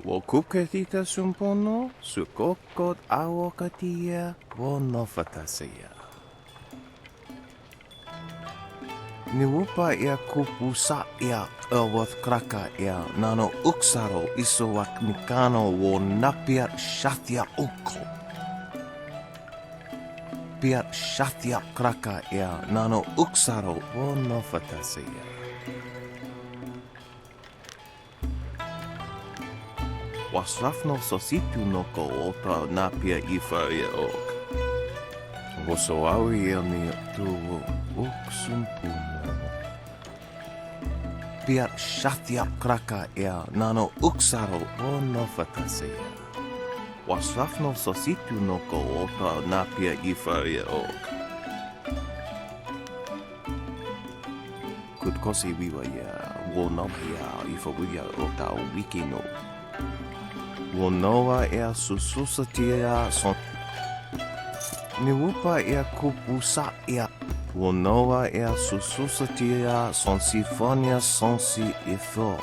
Wo kuketita sumpono, su kokot awokatia, wo nofatasia. Ni upa ia kupusa ia elwath kraka ia nano uksaro isowak mikano wo napia shatia uko. Pia shatia kraka ia nano uksaro wo nofatasia. Wasrafno sositu no ko ota napia ifa ia ok. Wosoawi ia ni tu uksumpuno. Pia shatia kraka ia nano uksaro wo nofatasia. Wasrafno sositu no ko ota napia ifa ia ok. Kutkosi wiwa ia wo nomia ifa wia ota wikino. Wonoa ea sususatia son... Ni upa ea kupusa ea... Wonoa ea sususatia son sifonia sonsi ifo.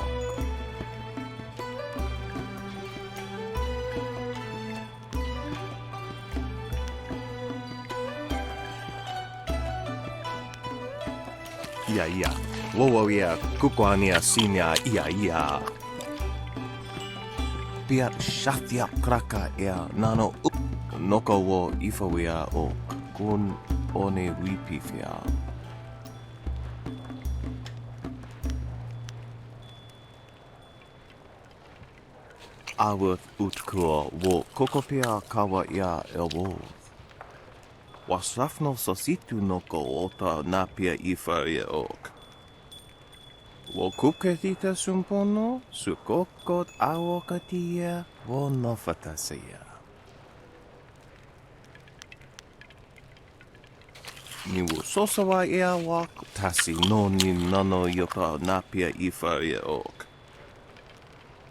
Ia. Wowo ea kukwania sinia ia. Pia shatia kraka ea nano noko wo ifawia o kun one wipifia. Aworth utkua wo kokopia kawa ia elwoth. Wasrafno sositu noko ota napia ifawia ok. Wo kuketita sumpono, su kokot awokatia, wo nofatasia. Ni wo sosawa ea wak, tasi no ni nano yoka napia ifa ia ok.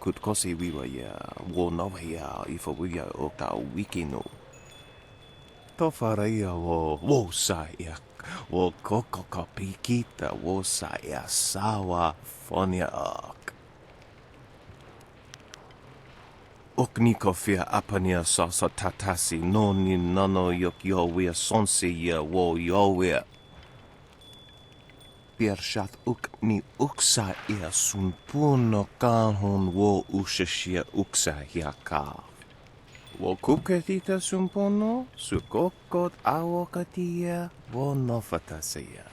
Kutkosi wiwa ia, wo nawa ia ifa wia oka wikino. Tofara ia wo sa ia. Wo koko pikita wo saya sawa fonia ak. Okniko fia apania sasa tatasi no ni nano yok yowia sonsi ya wo yowia. Piershat uk ni uksa ia sunpuno kanhon wo ushashia uksa hiaka. Wo kuketita sumpono, su kokot awokatia, wo nofatasia.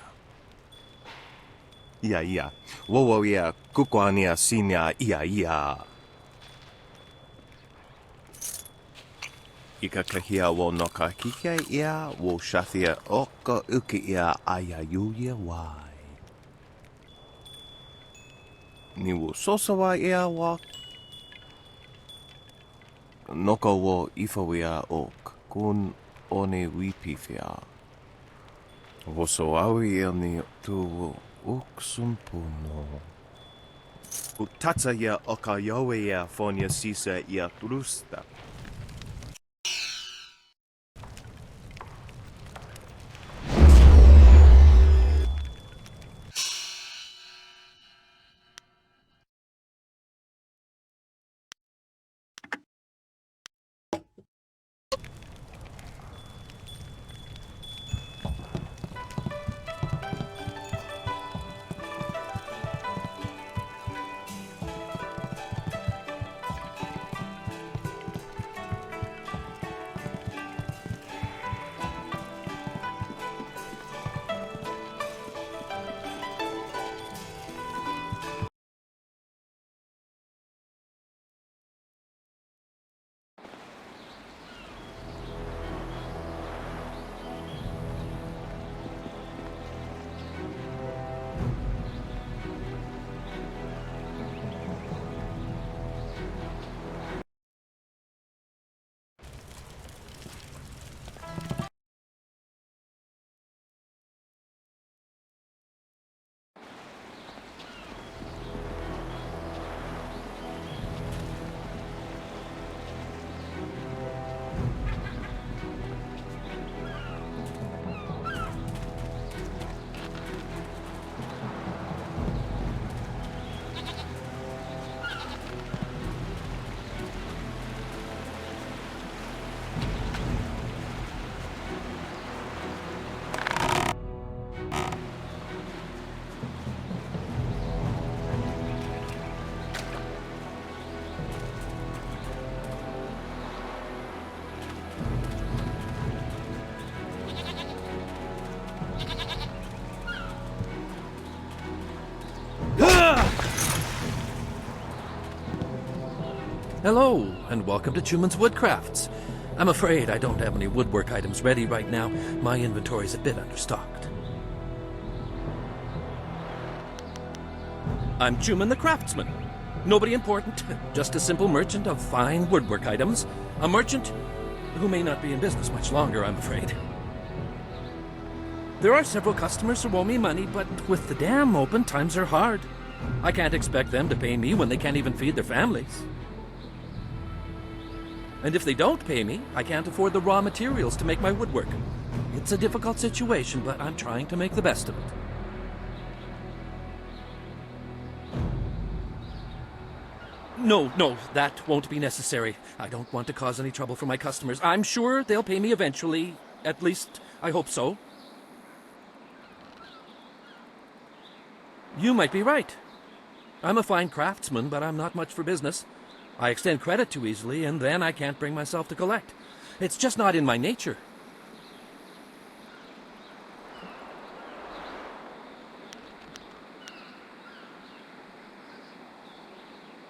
Ia. Wowo ia kukwania sinia ia. Ika kahia wo noka kikia ia, wo shathia oka uki ia ayayuya wai. Ni wo sosawa ia wak. Noko wo ifawia ok, kun one wipifia. Wosoawi ia ni tu uksumpuno. Utatsa ia oka yowe ia fonia sisa ia trusta. Hello, and welcome to Chuman's Woodcrafts. I'm afraid I don't have any woodwork items ready right now. My inventory's a bit understocked. I'm Chuman the Craftsman. Nobody important, just a simple merchant of fine woodwork items. A merchant who may not be in business much longer, I'm afraid. There are several customers who owe me money, but with the dam open, times are hard. I can't expect them to pay me when they can't even feed their families. And if they don't pay me, I can't afford the raw materials to make my woodwork. It's a difficult situation, but I'm trying to make the best of it. No, that won't be necessary. I don't want to cause any trouble for my customers. I'm sure they'll pay me eventually. At least, I hope so. You might be right. I'm a fine craftsman, but I'm not much for business. I extend credit too easily, and then I can't bring myself to collect. It's just not in my nature.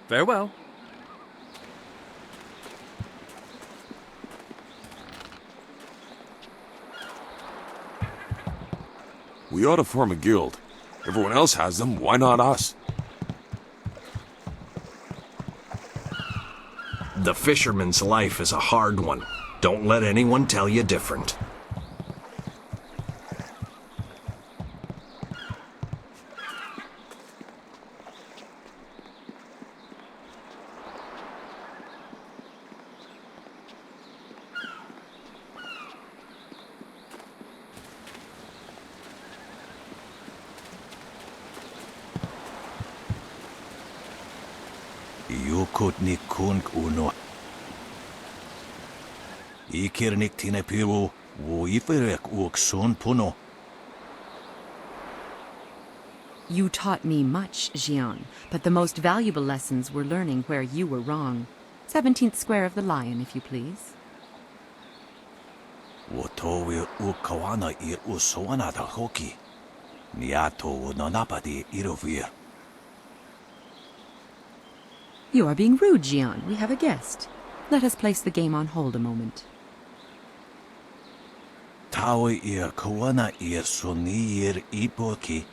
Farewell. We ought to form a guild. Everyone else has them, why not us? The fisherman's life is a hard one. Don't let anyone tell you different. Yukutnik kunk uno. Ikirnik tinepiru, wo iferek uksun puno. You taught me much, Jian, but the most valuable lessons were learning where you were wrong. 17th square of the Lion, if you please. Wotowi ukawana ir usoana da hoki. Niato nonapadi irovir. You are being rude, Jian. We have a guest. Let us place the game on hold a moment. Tawi ir kawana ir suni ir ipoki.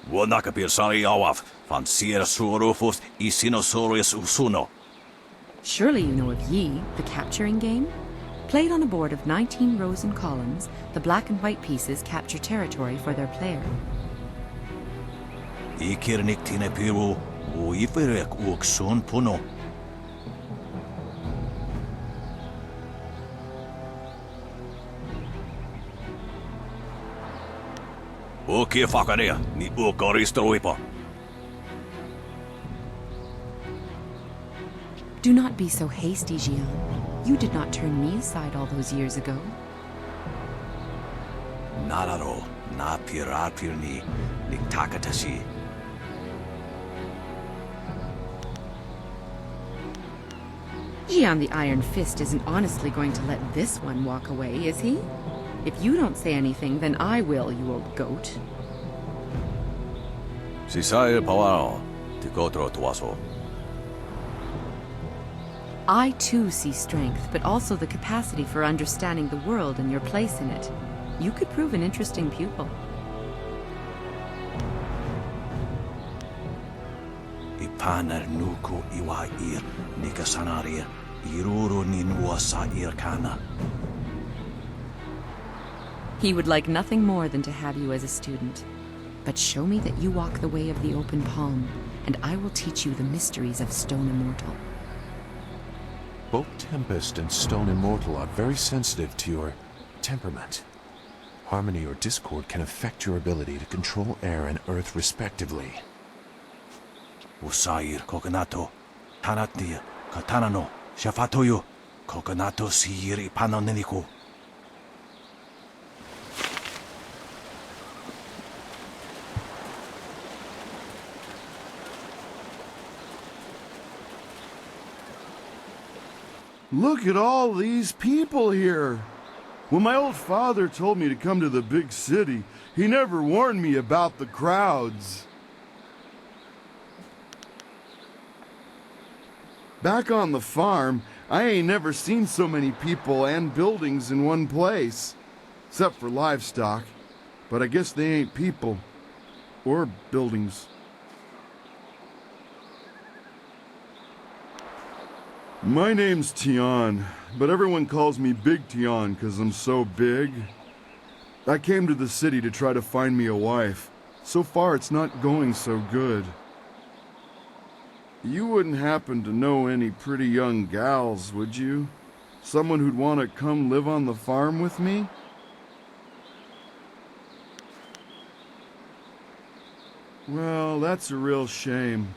Wonakapir sari awaf, van sir surufus isinosaurus usuno. Surely you know of Yi, the capturing game? Played on a board of 19 rows and columns, the black and white pieces capture territory for their player. Ikirnik tinepiru, wo iferek uksun puno. Uki fakania, ni ukoristruipo. Do not be so hasty, Jian. You did not turn me aside all those years ago. Nararo, na pirapirni, ni takatashi. Jian the Iron Fist isn't honestly going to let this one walk away, is he? If you don't say anything, then I will, you old goat. Sisai pawao, tikotro tuaso. I too see strength, but also the capacity for understanding the world and your place in it. You could prove an interesting pupil. Ipanar nuku iwa ir, nikasanarir, iruru ninuasa irkana. He would like nothing more than to have you as a student. But show me that you walk the way of the open palm, and I will teach you the mysteries of Stone Immortal. Both Tempest and Stone Immortal are very sensitive to your temperament. Harmony or discord can affect your ability to control air and earth respectively. Usair kokonato, tanatia, katanano, shafatoyo, kokonato sir ipanoneniku. Look at all these people here. When my old father told me to come to the big city, he never warned me about the crowds. Back on the farm, I ain't never seen so many people and buildings in one place. Except for livestock. But I guess they ain't people. Or buildings. My name's Tien, but everyone calls me Big Tien 'cause I'm so big. I came to the city to try to find me a wife. So far it's not going so good. You wouldn't happen to know any pretty young gals, would you? Someone who'd want to come live on the farm with me? Well, that's a real shame.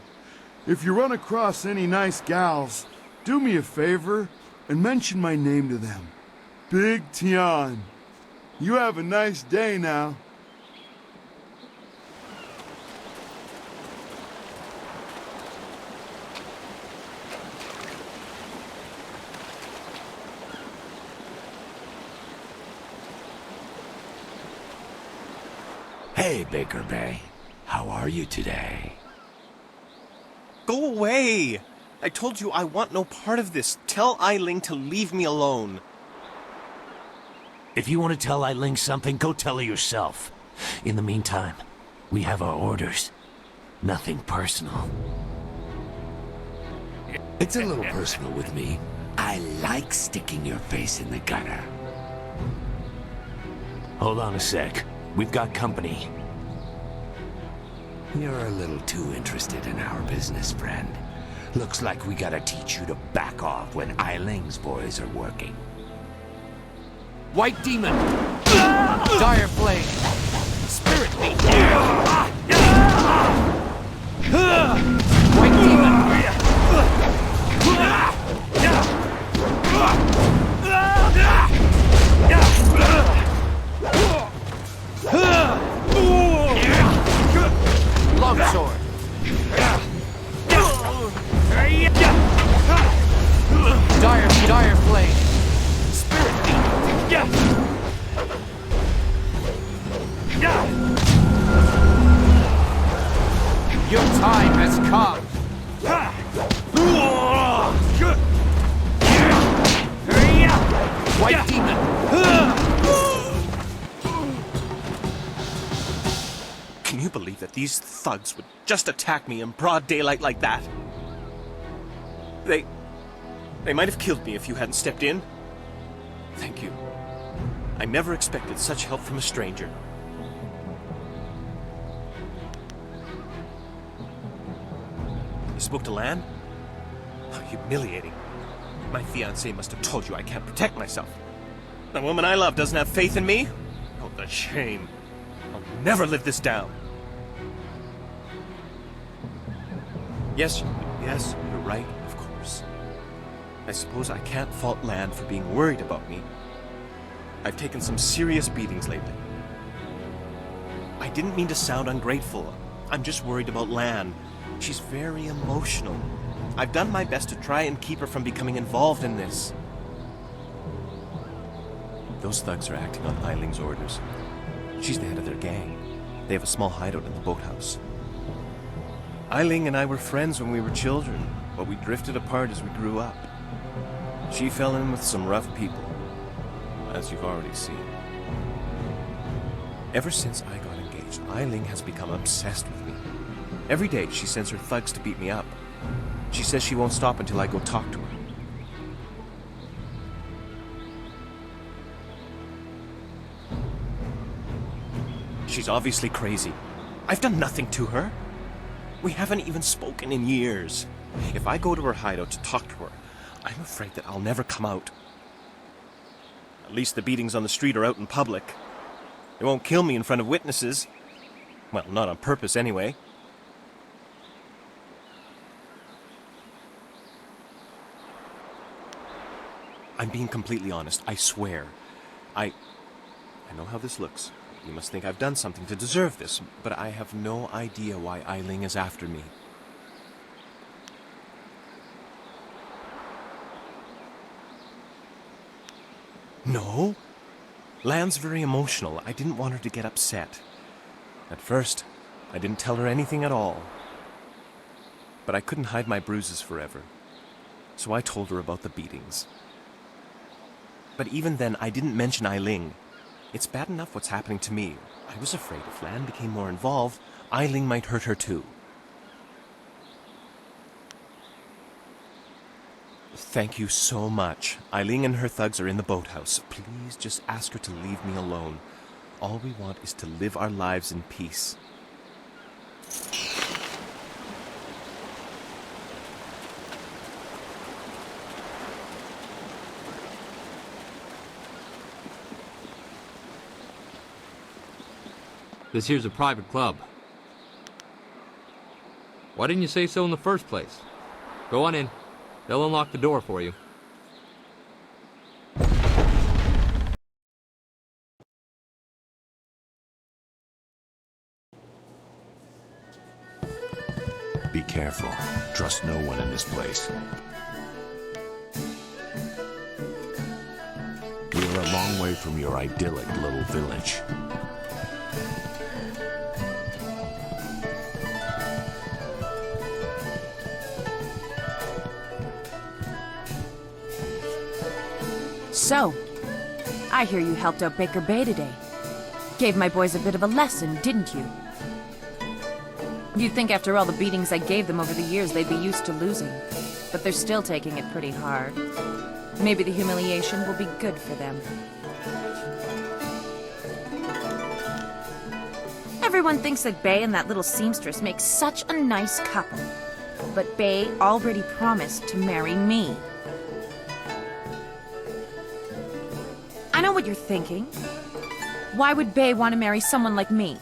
If you run across any nice gals, do me a favor and mention my name to them. Big Tien. You have a nice day now. Hey, Baker Bay. How are you today? Go away! I told you I want no part of this. Tell Eiling to leave me alone. If you want to tell Eiling something, go tell her yourself. In the meantime, we have our orders. Nothing personal. It's a little personal with me. I like sticking your face in the gutter. Hold on a sec. We've got company. You're a little too interested in our business, friend. Looks like we gotta teach you to back off when Eiling's boys are working. White Demon! Dire Flame! Spirit Leap! White Demon! Longsword! Dire Flame! Spirit Leap! Your time has come! White Demon! Can you believe that these thugs would just attack me in broad daylight like that? They might have killed me if you hadn't stepped in. Thank you. I never expected such help from a stranger. You spoke to Lan? How humiliating. My fiancé must have told you I can't protect myself. The woman I love doesn't have faith in me? Oh, the shame. I'll never live this down. Yes, you're right, of course. I suppose I can't fault Lan for being worried about me. I've taken some serious beatings lately. I didn't mean to sound ungrateful. I'm just worried about Lan. She's very emotional. I've done my best to try and keep her from becoming involved in this. Those thugs are acting on Eiling's orders. She's the head of their gang. They have a small hideout in the boathouse. Eiling and I were friends when we were children, but we drifted apart as we grew up. She fell in with some rough people, as you've already seen. Ever since I got engaged, Eiling has become obsessed with me. Every day she sends her thugs to beat me up. She says she won't stop until I go talk to her. She's obviously crazy. I've done nothing to her. We haven't even spoken in years. If I go to her hideout to talk to her, I'm afraid that I'll never come out. At least the beatings on the street are out in public. They won't kill me in front of witnesses. Well, not on purpose anyway. I'm being completely honest, I swear. I know how this looks. You must think I've done something to deserve this, but I have no idea why Eiling is after me. No? Lan's very emotional. I didn't want her to get upset. At first, I didn't tell her anything at all. But I couldn't hide my bruises forever. So I told her about the beatings. But even then, I didn't mention Eiling. It's bad enough what's happening to me. I was afraid if Lan became more involved, Eiling might hurt her too. Thank you so much. Eiling and her thugs are in the boathouse. Please just ask her to leave me alone. All we want is to live our lives in peace. This here's a private club. Why didn't you say so in the first place? Go on in. They'll unlock the door for you. Be careful. Trust no one in this place. We are a long way from your idyllic little village. So, I hear you helped out Baker Bay today. Gave my boys a bit of a lesson, didn't you? You'd think after all the beatings I gave them over the years they'd be used to losing. But they're still taking it pretty hard. Maybe the humiliation will be good for them. Everyone thinks that Bay and that little seamstress make such a nice couple. But Bay already promised to marry me. I know what you're thinking. Why would Bay want to marry someone like me?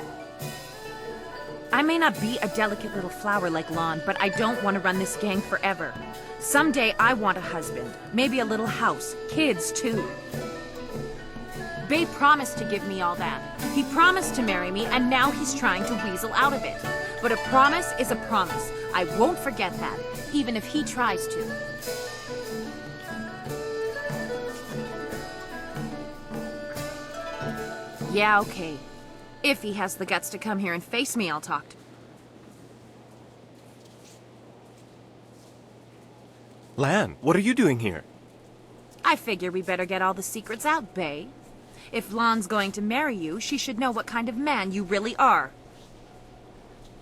I may not be a delicate little flower like Lon, but I don't want to run this gang forever. Someday I want a husband, maybe a little house, kids too. Bay promised to give me all that. He promised to marry me, and now he's trying to weasel out of it. But a promise is a promise. I won't forget that, even if he tries to. Yeah, okay. If he has the guts to come here and face me, I'll talk to him. Lan, what are you doing here? I figure we better get all the secrets out, Bay. If Lon's going to marry you, she should know what kind of man you really are.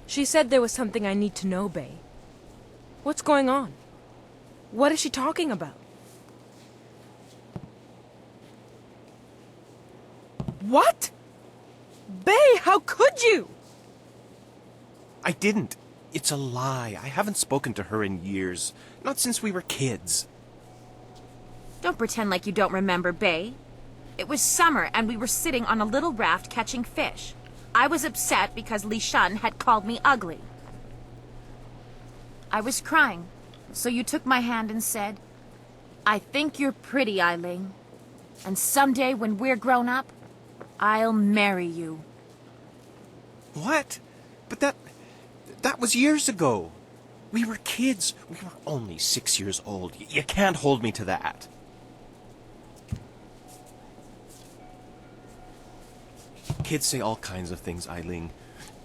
She said there was something I need to know, Bay. What's going on? What is she talking about? What? Bay, how could you? I didn't. It's a lie. I haven't spoken to her in years. Not since we were kids. Don't pretend like you don't remember, Bay. It was summer and we were sitting on a little raft catching fish. I was upset because Li Shun had called me ugly. I was crying, so you took my hand and said, "I think you're pretty, Eiling. And someday when we're grown up, I'll marry you." What? But that was years ago. We were kids. We were only 6 years old. You can't hold me to that. Kids say all kinds of things, Eiling.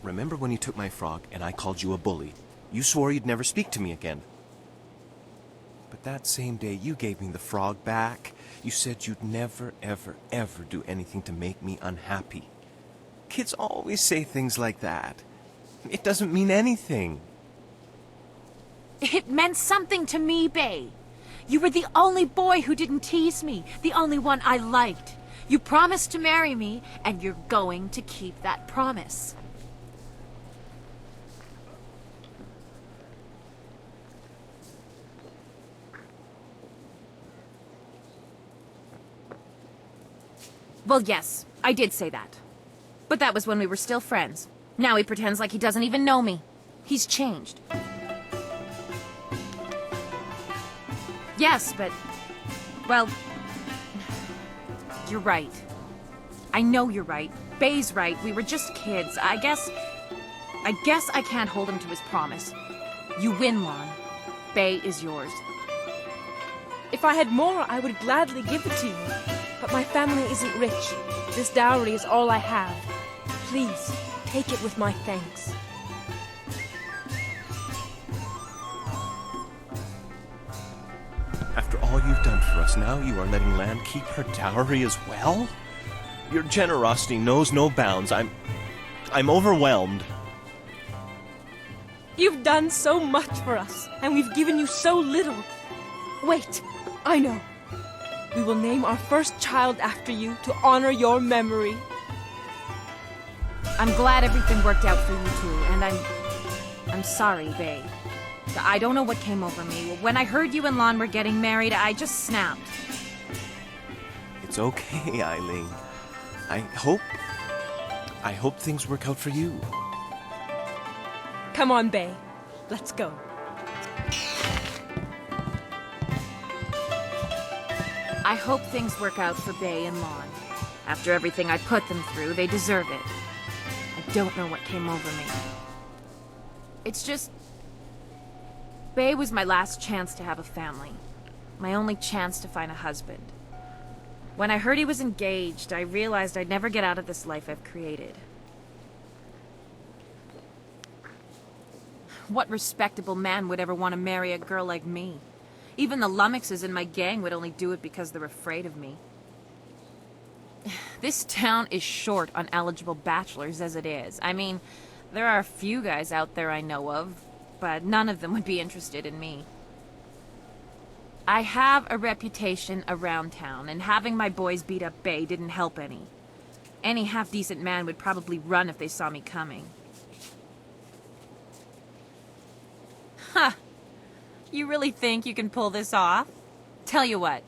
Remember when you took my frog and I called you a bully? You swore you'd never speak to me again. But that same day you gave me the frog back. You said you'd never, ever, ever do anything to make me unhappy. Kids always say things like that. It doesn't mean anything. It meant something to me, Bay. You were the only boy who didn't tease me, the only one I liked. You promised to marry me, and you're going to keep that promise. Well, yes, I did say that. But that was when we were still friends. Now he pretends like he doesn't even know me. He's changed. Yes, but... well... you're right. I know you're right. Bay's right. We were just kids. I guess I can't hold him to his promise. You win, Lon. Bay is yours. If I had more, I would gladly give it to you. But my family isn't rich. This dowry is all I have. Please, take it with my thanks. After all you've done for us, now you are letting Lan keep her dowry as well? Your generosity knows no bounds. I'm overwhelmed. You've done so much for us, and we've given you so little. Wait, I know. We will name our first child after you to honor your memory. I'm glad everything worked out for you two, and I'm sorry, babe. I don't know what came over me. When I heard you and Lon were getting married, I just snapped. It's okay, Eileen. I hope things work out for you. Come on, Bae. Let's go. I hope things work out for Bae and Lon. After everything I put them through, they deserve it. I don't know what came over me. It's just... Bae was my last chance to have a family. My only chance to find a husband. When I heard he was engaged, I realized I'd never get out of this life I've created. What respectable man would ever want to marry a girl like me? Even the lummoxes in my gang would only do it because they're afraid of me. This town is short on eligible bachelors as it is. I mean, there are a few guys out there I know of, but none of them would be interested in me. I have a reputation around town, and having my boys beat up Bae didn't help any. Any half-decent man would probably run if they saw me coming. Huh. You really think you can pull this off? Tell you what.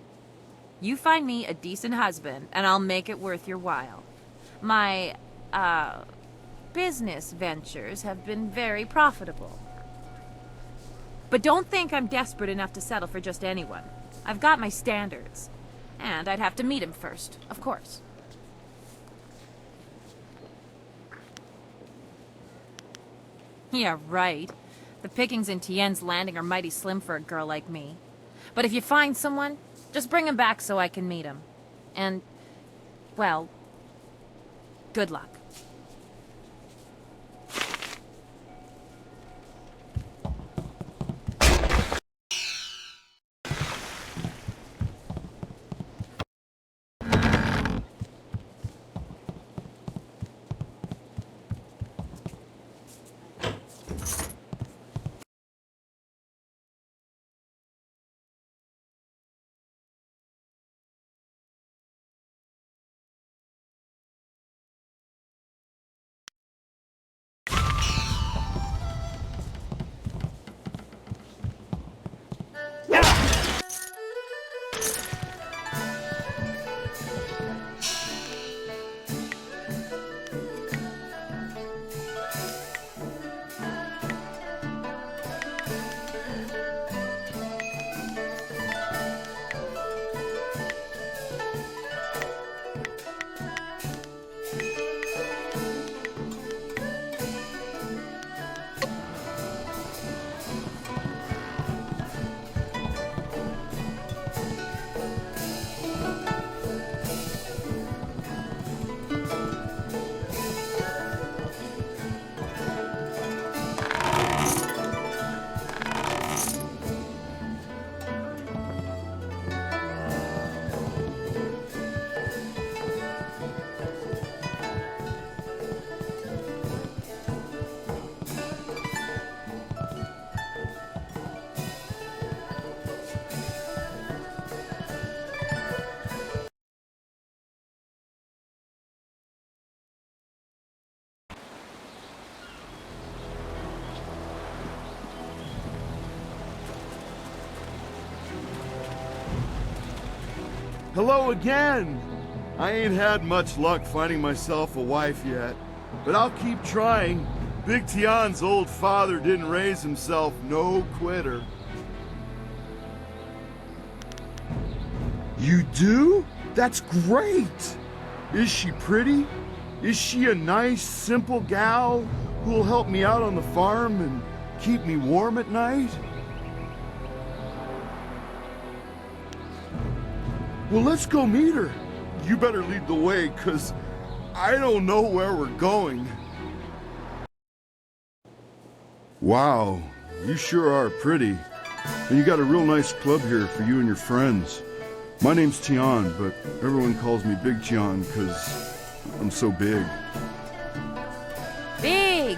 You find me a decent husband, and I'll make it worth your while. My, business ventures have been very profitable. But don't think I'm desperate enough to settle for just anyone. I've got my standards. And I'd have to meet him first, of course. Yeah, right. The pickings in Tien's Landing are mighty slim for a girl like me. But if you find someone, just bring him back so I can meet him. And, well, good luck. Hello again! I ain't had much luck finding myself a wife yet, but I'll keep trying. Big Tien's old father didn't raise himself no quitter. You do? That's great! Is she pretty? Is she a nice, simple gal who'll help me out on the farm and keep me warm at night? Well, let's go meet her. you better lead the way, 'cause I don't know where we're going. Wow, you sure are pretty. And you got a real nice club here for you and your friends. My name's Tien, but everyone calls me Big Tien because I'm so big. Big!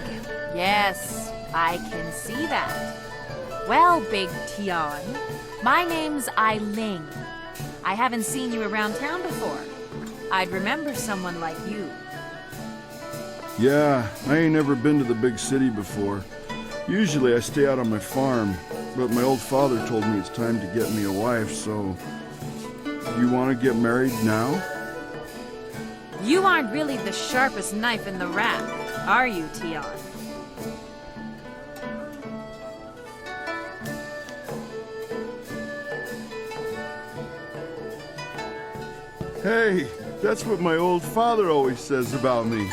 Yes, I can see that. Well, Big Tien, my name's Ailing. I haven't seen you around town before. I'd remember someone like you. Yeah, I ain't never been to the big city before. Usually I stay out on my farm, but my old father told me it's time to get me a wife, so... You want to get married now? You aren't really the sharpest knife in the rack, are you, Tien? Hey, that's what my old father always says about me.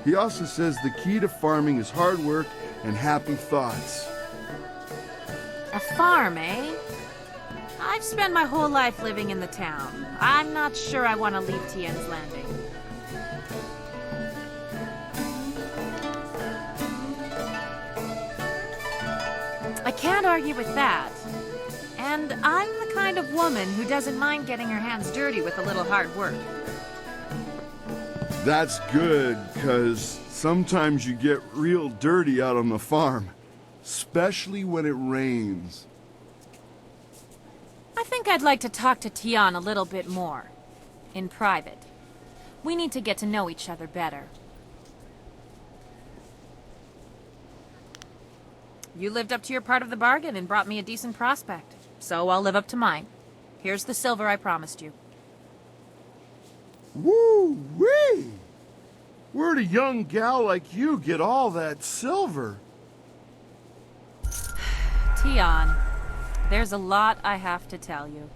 He also says the key to farming is hard work and happy thoughts. A farm, eh? I've spent my whole life living in the town. I'm not sure I want to leave Tien's Landing. I can't argue with that. And I'm the kind of woman who doesn't mind getting her hands dirty with a little hard work. That's good, 'cause sometimes you get real dirty out on the farm, especially when it rains. I think I'd like to talk to Tien a little bit more. In private. We need to get to know each other better. You lived up to your part of the bargain and brought me a decent prospect. So I'll live up to mine. Here's the silver I promised you. Woo-wee! Where'd a young gal like you get all that silver? Tien, there's a lot I have to tell you.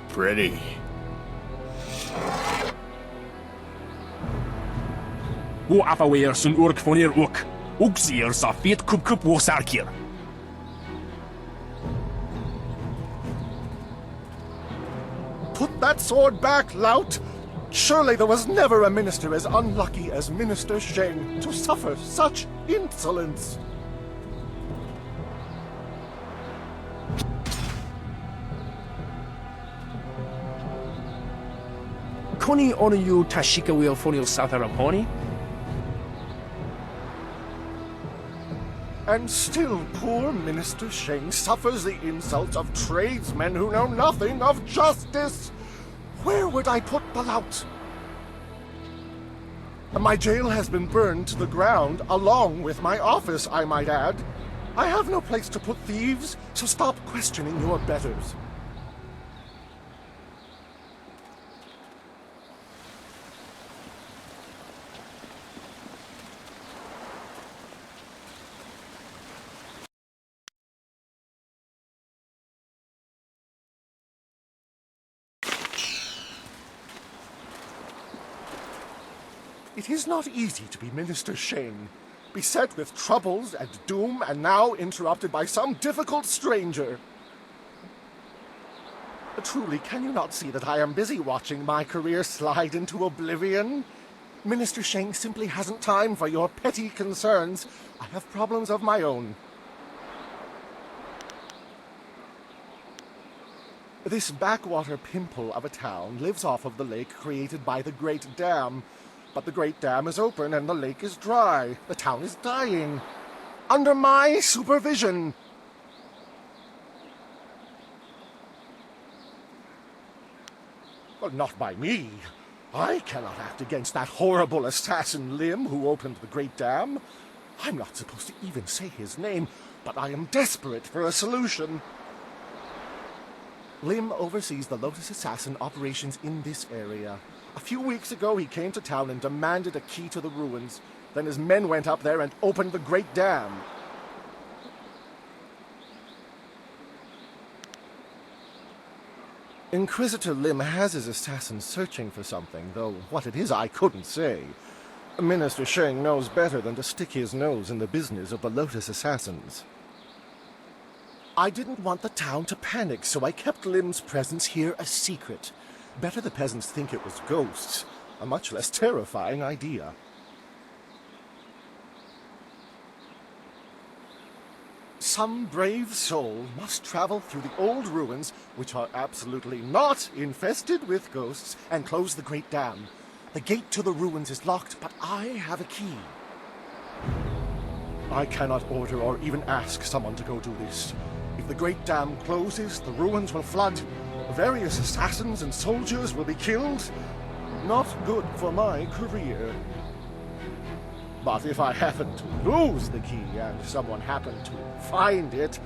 Pretty. Wo afaweer sun urk vonir ook. Oeksier sa feet kup wo sarkir. Put that sword back, lout! Surely there was never a minister as unlucky as Minister Sheng to suffer such insolence. Koni onuyu tashika wheel fonil satharaponi? And still poor Minister Sheng suffers the insults of tradesmen who know nothing of justice. Where would I put the lout? My jail has been burned to the ground, along with my office, I might add. I have no place to put thieves, so stop questioning your betters. It is not easy to be Minister Sheng, beset with troubles and doom, and now interrupted by some difficult stranger. Truly, can you not see that I am busy watching my career slide into oblivion? Minister Sheng simply hasn't time for your petty concerns. I have problems of my own. This backwater pimple of a town lives off of the lake created by the Great Dam. But the Great Dam is open and the lake is dry. The town is dying. Under my supervision. Well, not by me. I cannot act against that horrible assassin Lim who opened the Great Dam. I'm not supposed to even say his name, but I am desperate for a solution. Lim oversees the Lotus Assassin operations in this area. A few weeks ago, he came to town and demanded a key to the ruins. Then his men went up there and opened the Great Dam. Inquisitor Lim has his assassins searching for something, though what it is I couldn't say. Minister Sheng knows better than to stick his nose in the business of the Lotus Assassins. I didn't want the town to panic, so I kept Lim's presence here a secret. Better the peasants think it was ghosts. A much less terrifying idea. Some brave soul must travel through the old ruins, which are absolutely not infested with ghosts, and close the Great Dam. The gate to the ruins is locked, but I have a key. I cannot order or even ask someone to go do this. If the Great Dam closes, the ruins will flood. Various assassins and soldiers will be killed. Not good for my career. But if I happen to lose the key and someone happened to find it,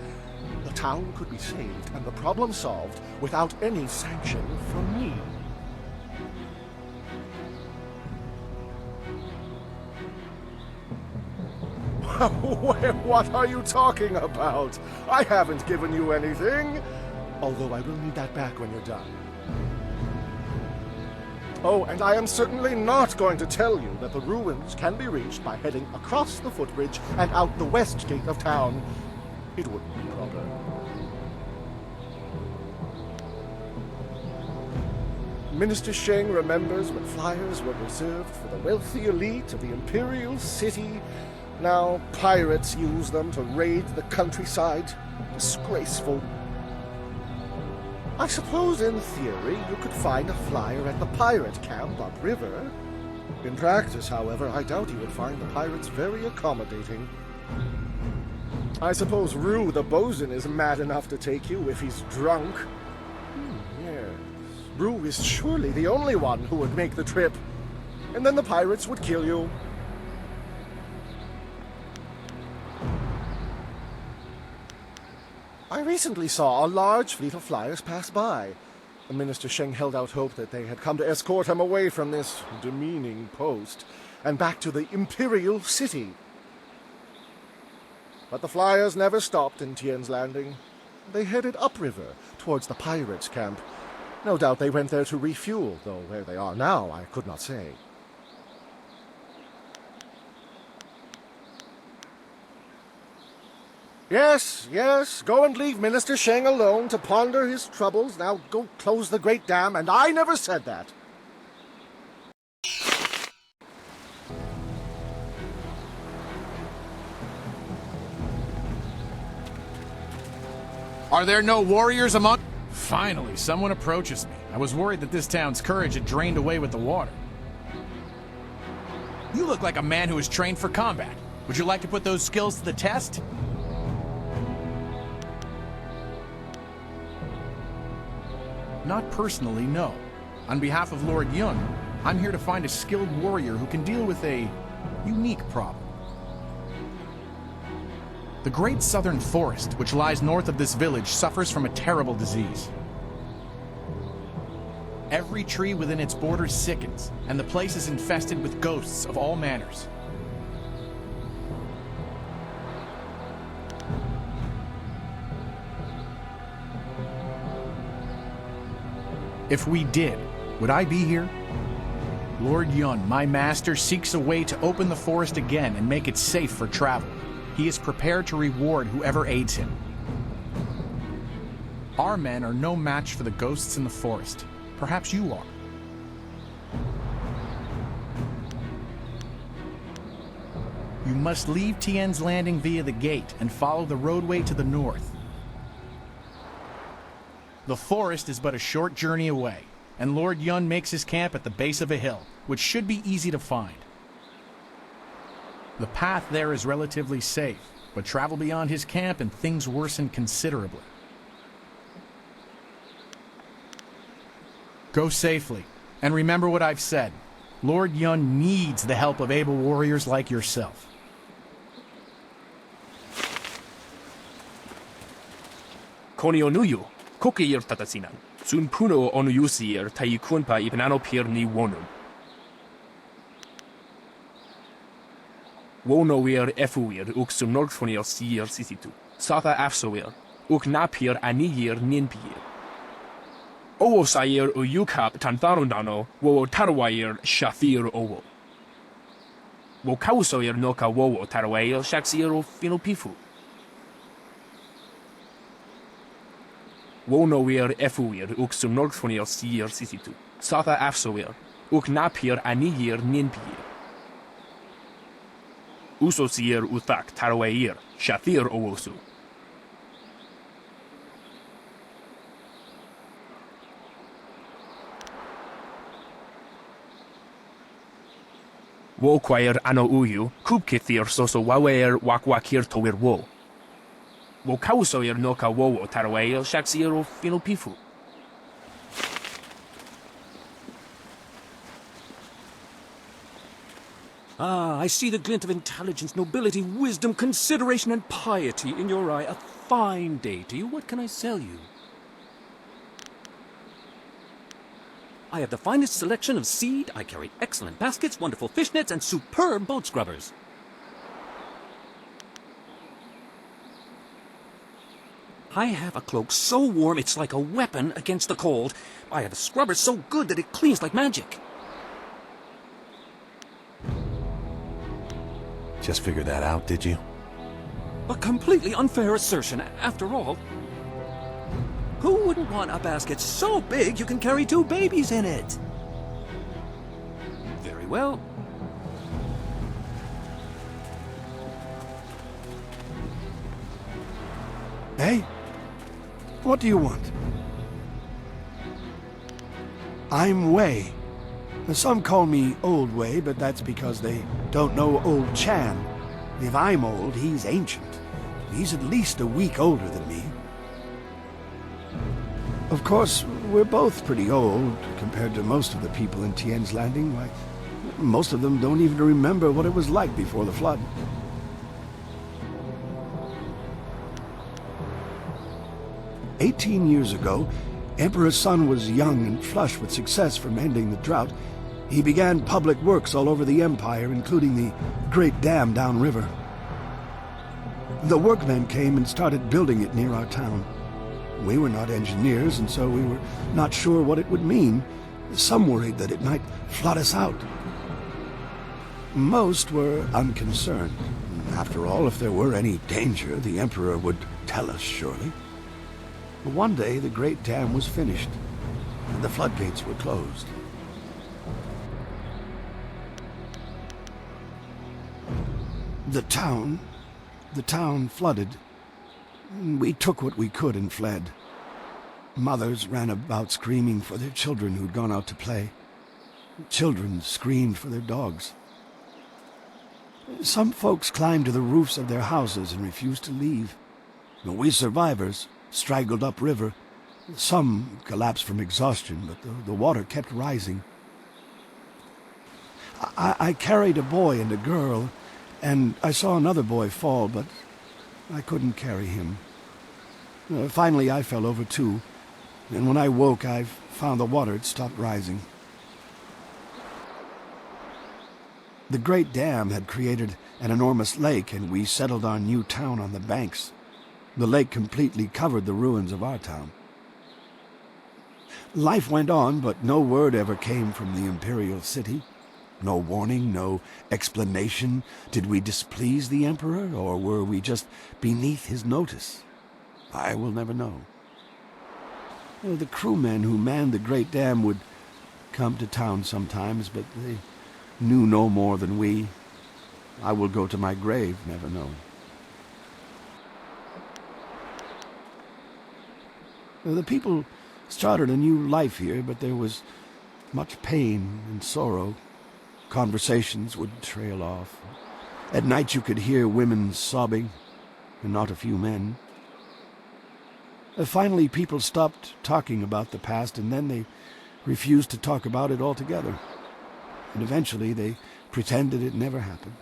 the town could be saved and the problem solved without any sanction from me. What are you talking about? I haven't given you anything. Although I will need that back when you're done. Oh, and I am certainly not going to tell you that the ruins can be reached by heading across the footbridge and out the west gate of town. It wouldn't be proper. Minister Sheng remembers when flyers were reserved for the wealthy elite of the Imperial City. Now pirates use them to raid the countryside. Disgraceful. I suppose in theory you could find a flyer at the pirate camp upriver. In practice, however, I doubt you would find the pirates very accommodating. I suppose Rue the bosun is mad enough to take you if he's drunk. Yes. Rue is surely the only one who would make the trip. And then the pirates would kill you. I recently saw a large fleet of flyers pass by. Minister Sheng held out hope that they had come to escort him away from this demeaning post and back to the Imperial City. But the flyers never stopped in Tien's Landing. They headed upriver towards the pirates' camp. No doubt they went there to refuel, though where they are now I could not say. Yes, go and leave Minister Sheng alone to ponder his troubles. Now go close the Great Dam, and I never said that. Are there no warriors among... Finally, someone approaches me. I was worried that this town's courage had drained away with the water. You look like a man who is trained for combat. Would you like to put those skills to the test? Not personally, no. On behalf of Lord Yun, I'm here to find a skilled warrior who can deal with a unique problem. The Great Southern Forest, which lies north of this village, suffers from a terrible disease. Every tree within its borders sickens, and the place is infested with ghosts of all manners. If we did, would I be here? Lord Yun, my master, seeks a way to open the forest again and make it safe for travel. He is prepared to reward whoever aids him. Our men are no match for the ghosts in the forest. Perhaps you are. You must leave Tien's Landing via the gate and follow the roadway to the north. The forest is but a short journey away, and Lord Yun makes his camp at the base of a hill, which should be easy to find. The path there is relatively safe, but travel beyond his camp and things worsen considerably. Go safely, and remember what I've said. Lord Yun needs the help of able warriors like yourself. Konionuyu, Kokiir tatasinan, Sun Puno onuyusir Taikunpa Ipnano Pirni Wonum. Wonoir Efuir Uxum Norgfonir Sier Sisitu, Satha Afsoir, Uk Napir Anigir Ninpir. Owosair Uyukap Tantharundano, Wo Tarwair Shafir Owo. Wo Kausoir Noka Wowo Tarwair Shaxir Filopifu. Wonoir Efuir Uxum Norgfonir Sier Sisitu, Satha Afsoir, Uk Napir Anigir Ninpir. Usosir Uthak Tarwair Shafir Owosu. Wo quair ano uyu, kubkithir soso wawer wakwakir tower wo. Wo kausoir noka wowo tarwail shaxiro filopifu. Ah, I see the glint of intelligence, nobility, wisdom, consideration, and piety in your eye. A fine day to you. What can I sell you? I have the finest selection of seed. I carry excellent baskets, wonderful fishnets, and superb boat scrubbers. I have a cloak so warm it's like a weapon against the cold. I have a scrubber so good that it cleans like magic. Just figured that out, did you? A completely unfair assertion. After all, who wouldn't want a basket so big you can carry 2 babies in it? Very well. Hey, what do you want? I'm Wei. Some call me Old Wei, but that's because they don't know Old Chan. If I'm old, he's ancient. He's at least a week older than me. Of course, we're both pretty old compared to most of the people in Tien's Landing. Why, most of them don't even remember what it was like before the flood. "18 years ago, Emperor Sun was young and flush with success from ending the drought. He began public works all over the empire, including the great dam downriver. The workmen came and started building it near our town. We were not engineers, and so we were not sure what it would mean. Some worried that it might flood us out. Most were unconcerned. After all, if there were any danger, the Emperor would tell us, surely. But one day, the great dam was finished, and the floodgates were closed. The town flooded. We took what we could and fled. Mothers ran about screaming for their children who'd gone out to play. Children screamed for their dogs. Some folks climbed to the roofs of their houses and refused to leave. We survivors straggled upriver. Some collapsed from exhaustion, but the water kept rising. I carried a boy and a girl, and I saw another boy fall, but I couldn't carry him. Finally, I fell over too, and when I woke, I found the water had stopped rising. The great dam had created an enormous lake, and we settled our new town on the banks. The lake completely covered the ruins of our town. Life went on, but no word ever came from the imperial city. No warning, no explanation. Did we displease the Emperor, or were we just beneath his notice? I will never know. The crewmen who manned the great dam would come to town sometimes, but they knew no more than we. I will go to my grave never knowing. The people started a new life here, but there was much pain and sorrow. Conversations would trail off. At night you could hear women sobbing, and not a few men. Finally, people stopped talking about the past, and then they refused to talk about it altogether. And eventually they pretended it never happened.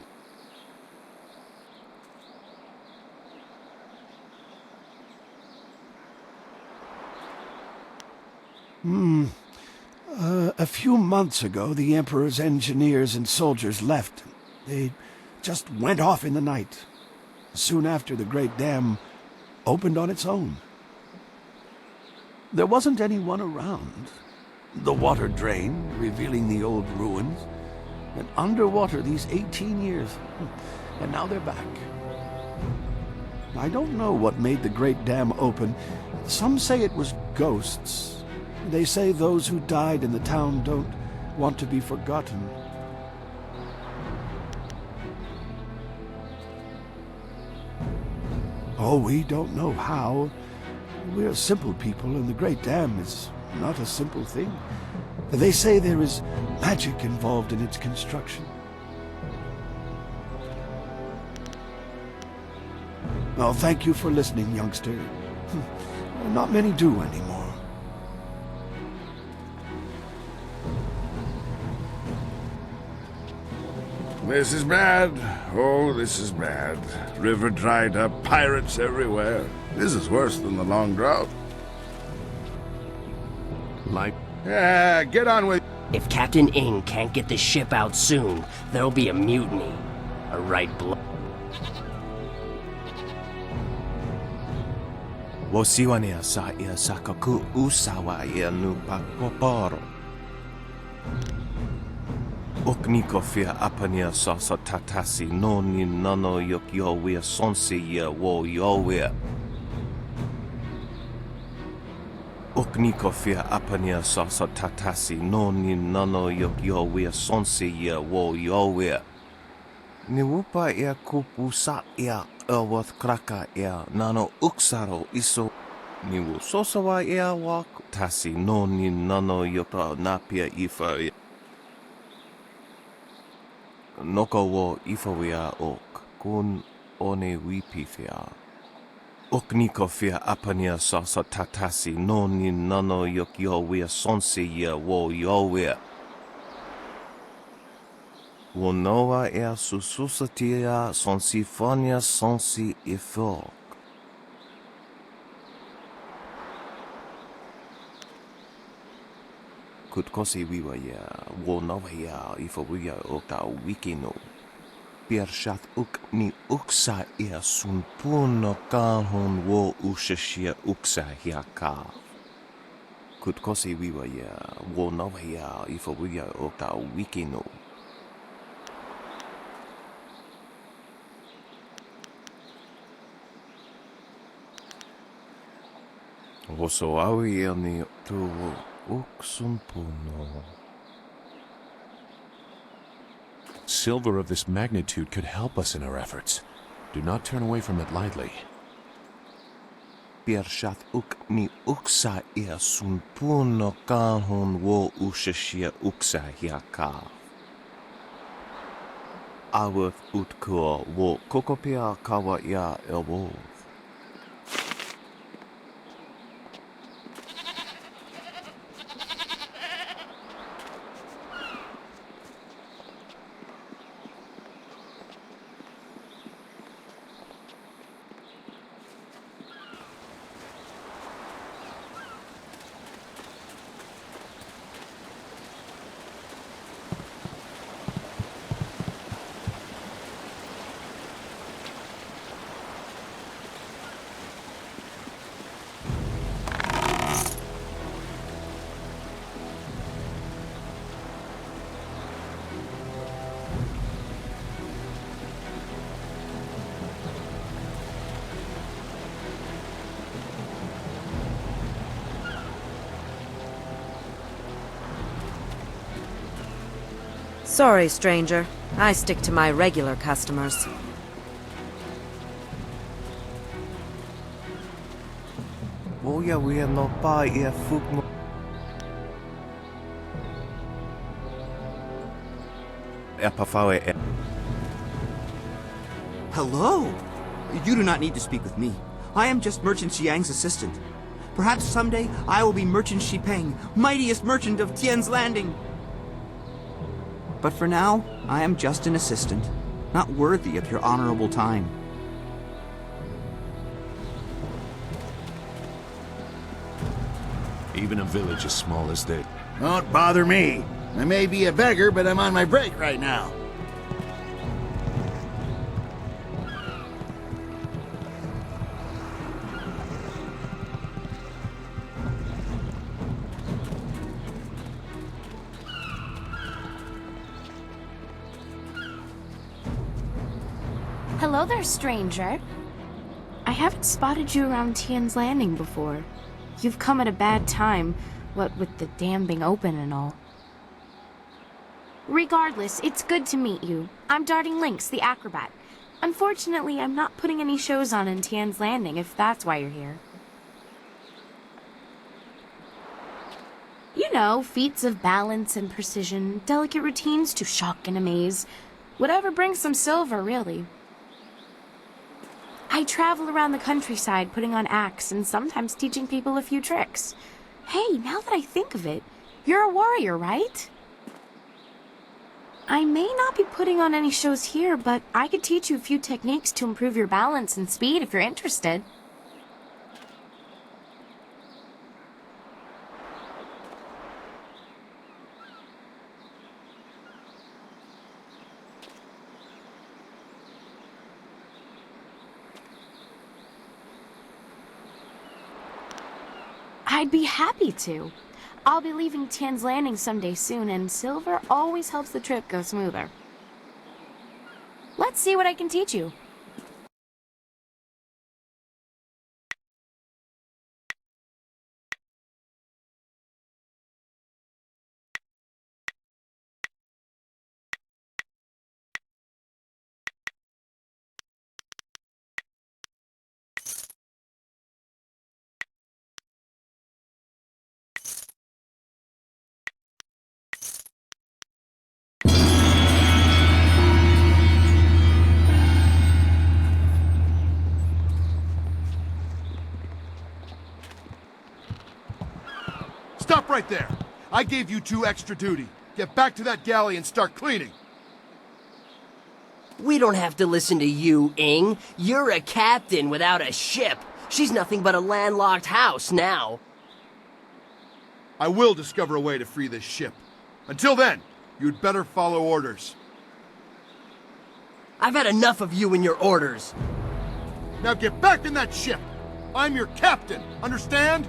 A few months ago, the Emperor's engineers and soldiers left. They just went off in the night. Soon after, the Great Dam opened on its own. There wasn't anyone around. The water drained, revealing the old ruins. And underwater these 18 years. And now they're back. I don't know what made the Great Dam open. Some say it was ghosts. They say those who died in the town don't want to be forgotten. Oh, we don't know how. We're simple people, and the Great Dam is not a simple thing. They say there is magic involved in its construction. Oh, thank you for listening, youngster. Not many do anymore. This is bad. Oh, this is bad. River dried up, pirates everywhere. This is worse than the long drought. Like? Yeah, get on with... If Captain Ing can't get the ship out soon, there'll be a mutiny. A right blow. Wosiwania sa ia sakaku usawa ia nu pakoporo. Okniko fia apania sasa tatasi no ni nano yok yowia sonsi ia wo yowia. Okniko fia apania sasa tatasi no ni nano yok yowia sonsi ia wo yowia. Ni wupa ia kupu sa ia elwath kraka ia nano uksaro iso. Ni wu sosawa ia wak tasi no ni nano yota napia ifa ia. Noko wo ifawia ok, kun one wipifia. Okniko fia apania sasa tatasi no ni nano yok yowia sonsi ia wo yowia. Wo noa ea sususatia sonsi fania sonsi ifok. Kutkosi wiwa ya, wo noa ya ifawia okta wikino. Piershat uk ni uksa ea sunpuno kahon wo ushashia uksa hiaka. Kutkosi wiwa ya, wo noa ya ifawia okta wikino. Oso awi ni tu uksumpuno. Silver of this magnitude could help us in our efforts. Do not turn away from it lightly. Piershat uk ni uksa ia sunpuno kahon wo ushashia uksa hiaka. Awath utkua wo kokopia kawa ia elwo. Sorry, stranger. I stick to my regular customers. Oya we no pa ia fukmo. Hello! You do not need to speak with me. I am just Merchant Xiang's assistant. Perhaps someday I will be Merchant Xipeng, mightiest merchant of Tien's Landing. But for now, I am just an assistant, not worthy of your honorable time. Even a village as small as this. Don't bother me. I may be a beggar, but I'm on my break right now. Hello there, stranger. I haven't spotted you around Tien's Landing before. You've come at a bad time, what with the dam being open and all. Regardless, it's good to meet you. I'm Darting Lynx, the acrobat. Unfortunately, I'm not putting any shows on in Tien's Landing, if that's why you're here. You know, feats of balance and precision, delicate routines to shock and amaze. Whatever brings some silver, really. I travel around the countryside putting on acts and sometimes teaching people a few tricks. Hey, now that I think of it, you're a warrior, right? I may not be putting on any shows here, but I could teach you a few techniques to improve your balance and speed if you're interested. I'd be happy to. I'll be leaving Tien's Landing someday soon, and silver always helps the trip go smoother. Let's see what I can teach you. Stop right there! I gave you 2 extra duty. Get back to that galley and start cleaning! We don't have to listen to you, Ing. You're a captain without a ship. She's nothing but a landlocked house now. I will discover a way to free this ship. Until then, you'd better follow orders. I've had enough of you and your orders. Now get back in that ship! I'm your captain, understand?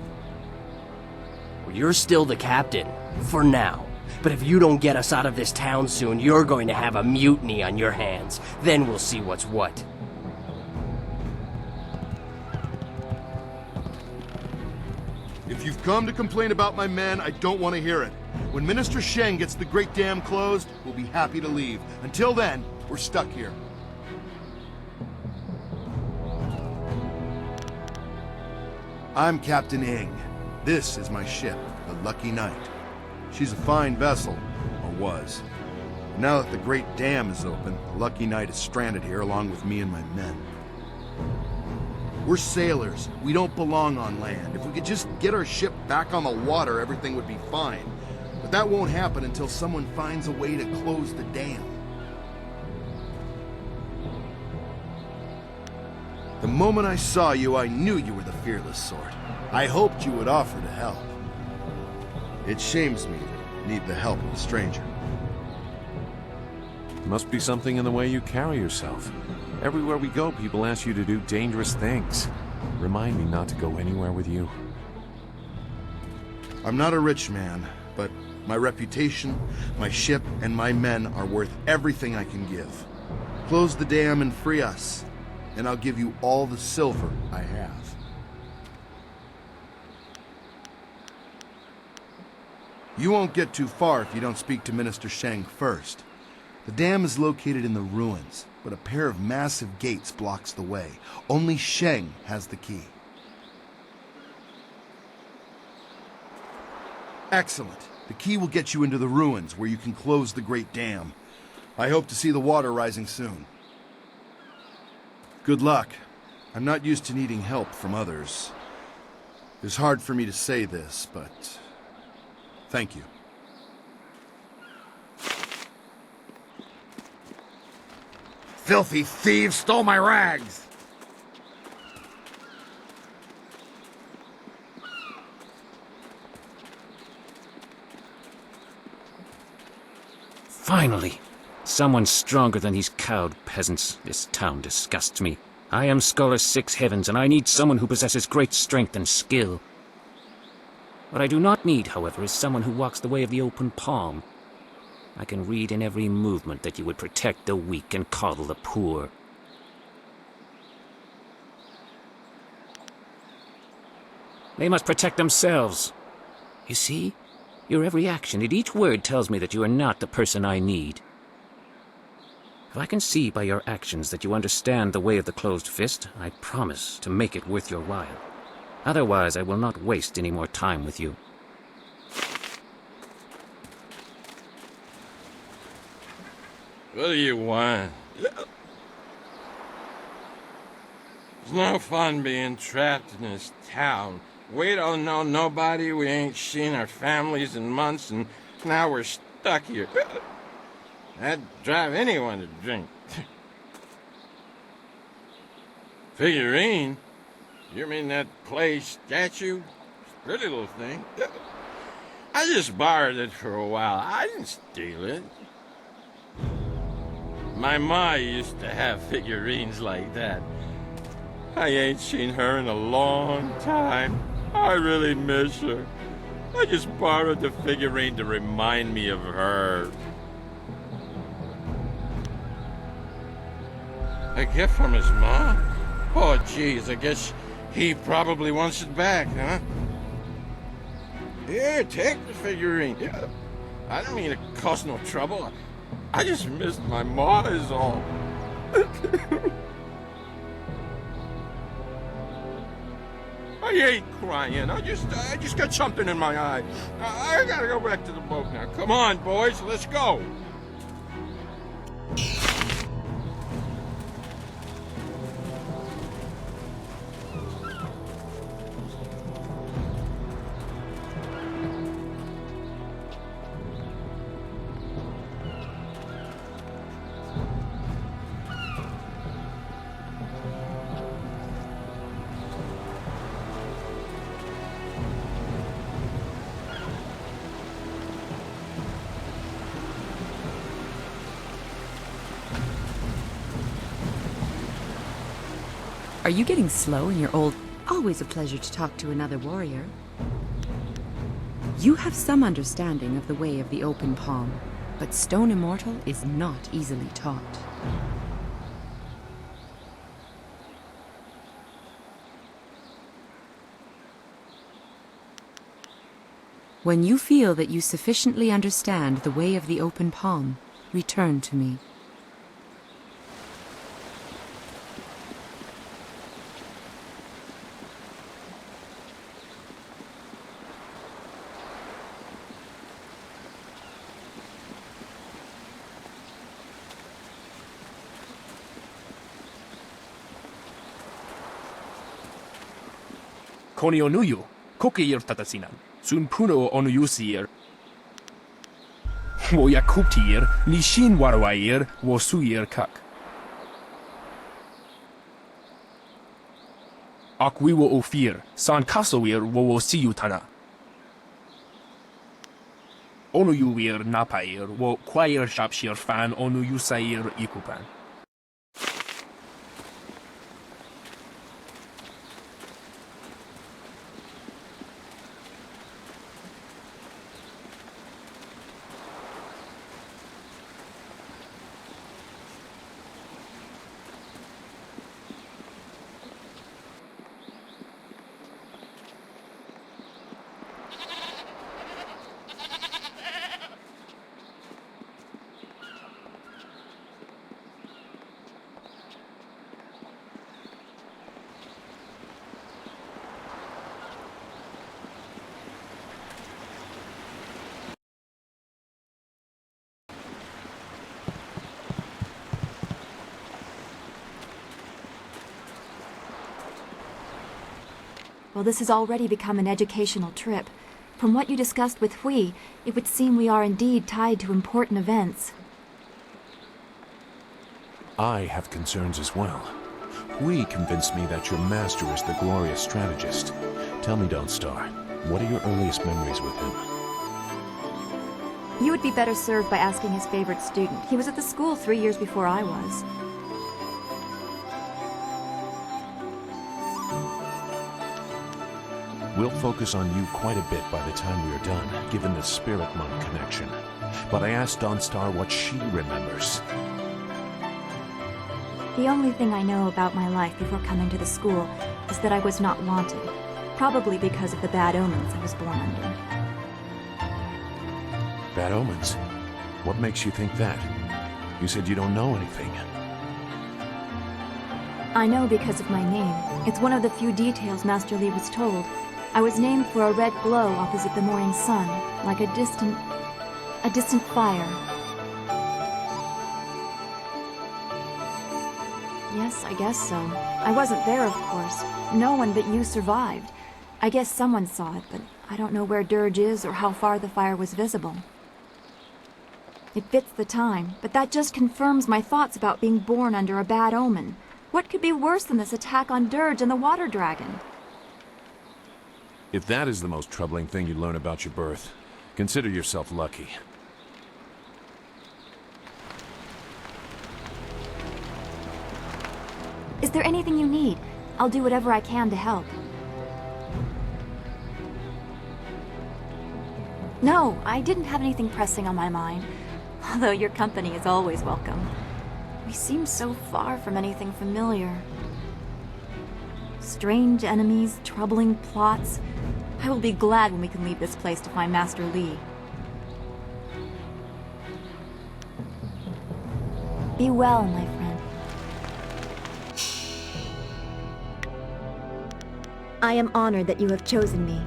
You're still the captain, for now. But if you don't get us out of this town soon, you're going to have a mutiny on your hands. Then we'll see what's what. If you've come to complain about my men, I don't want to hear it. When Minister Sheng gets the Great Dam closed, we'll be happy to leave. Until then, we're stuck here. I'm Captain Ing. This is my ship, the Lucky Knight. She's a fine vessel, or was. Now that the Great Dam is open, the Lucky Knight is stranded here along with me and my men. We're sailors. We don't belong on land. If we could just get our ship back on the water, everything would be fine. But that won't happen until someone finds a way to close the dam. The moment I saw you, I knew you were the fearless sort. I hoped you would offer to help. It shames me to need the help of a stranger. Must be something in the way you carry yourself. Everywhere we go, people ask you to do dangerous things. Remind me not to go anywhere with you. I'm not a rich man, but my reputation, my ship, and my men are worth everything I can give. Close the dam and free us, and I'll give you all the silver I have. You won't get too far if you don't speak to Minister Sheng first. The dam is located in the ruins, but a pair of massive gates blocks the way. Only Sheng has the key. Excellent. The key will get you into the ruins where you can close the Great Dam. I hope to see the water rising soon. Good luck. I'm not used to needing help from others. It's hard for me to say this, but thank you. Filthy thieves stole my rags! Finally! Someone stronger than these cowed peasants. This town disgusts me. I am Scholar Six Heavens, and I need someone who possesses great strength and skill. What I do not need, however, is someone who walks the way of the open palm. I can read in every movement that you would protect the weak and coddle the poor. They must protect themselves. You see? Your every action and each word tells me that you are not the person I need. If I can see by your actions that you understand the way of the closed fist, I promise to make it worth your while. Otherwise, I will not waste any more time with you. What do you want? It's no fun being trapped in this town. We don't know nobody, we ain't seen our families in months, and now we're stuck here. That'd drive anyone to drink. Figurine? You mean that clay statue? Pretty little thing. I just borrowed it for a while. I didn't steal it. My ma used to have figurines like that. I ain't seen her in a long time. I really miss her. I just borrowed the figurine to remind me of her. A gift from his mom? Oh, geez, I guess he probably wants it back, huh? Here, take the figurine. Yeah. I don't mean it caused no trouble. I just missed my ma is all. I ain't crying. I just got something in my eye. I gotta go back to the boat now. Come on, boys, let's go. Are you getting slow in your old... Always a pleasure to talk to another warrior. You have some understanding of the way of the open palm, but Stone Immortal is not easily taught. When you feel that you sufficiently understand the way of the open palm, return to me. Konionuyu, kokeir tatasinan, sun puno onuyusir. Wo yakuptir, nishin warwair, wo suir kak. Akwi wo ofir, san kasoir wo siyutana. Onuyuir napair, wo kwair shapshir fan onuyusair ikupan. Well, this has already become an educational trip. From what you discussed with Hui, it would seem we are indeed tied to important events. I have concerns as well. Hui convinced me that your master is the glorious strategist. Tell me, Don't Star, what are your earliest memories with him? You would be better served by asking his favorite student. He was at the school 3 years before I was. We'll focus on you quite a bit by the time we are done, given the Spirit Monk connection. But I asked Dawnstar what she remembers. The only thing I know about my life before coming to the school is that I was not wanted, probably because of the bad omens I was born under. Bad omens? What makes you think that? You said you don't know anything. I know because of my name. It's one of the few details Master Li was told. I was named for a red glow opposite the morning sun, like a distant fire. Yes, I guess so. I wasn't there, of course. No one but you survived. I guess someone saw it, but I don't know where Dirge is or how far the fire was visible. It fits the time, but that just confirms my thoughts about being born under a bad omen. What could be worse than this attack on Dirge and the Water Dragon? If that is the most troubling thing you learn about your birth, consider yourself lucky. Is there anything you need? I'll do whatever I can to help. No, I didn't have anything pressing on my mind. Although your company is always welcome. We seem so far from anything familiar. Strange enemies, troubling plots. I will be glad when we can leave this place to find Master Li. Be well, my friend. I am honored that you have chosen me.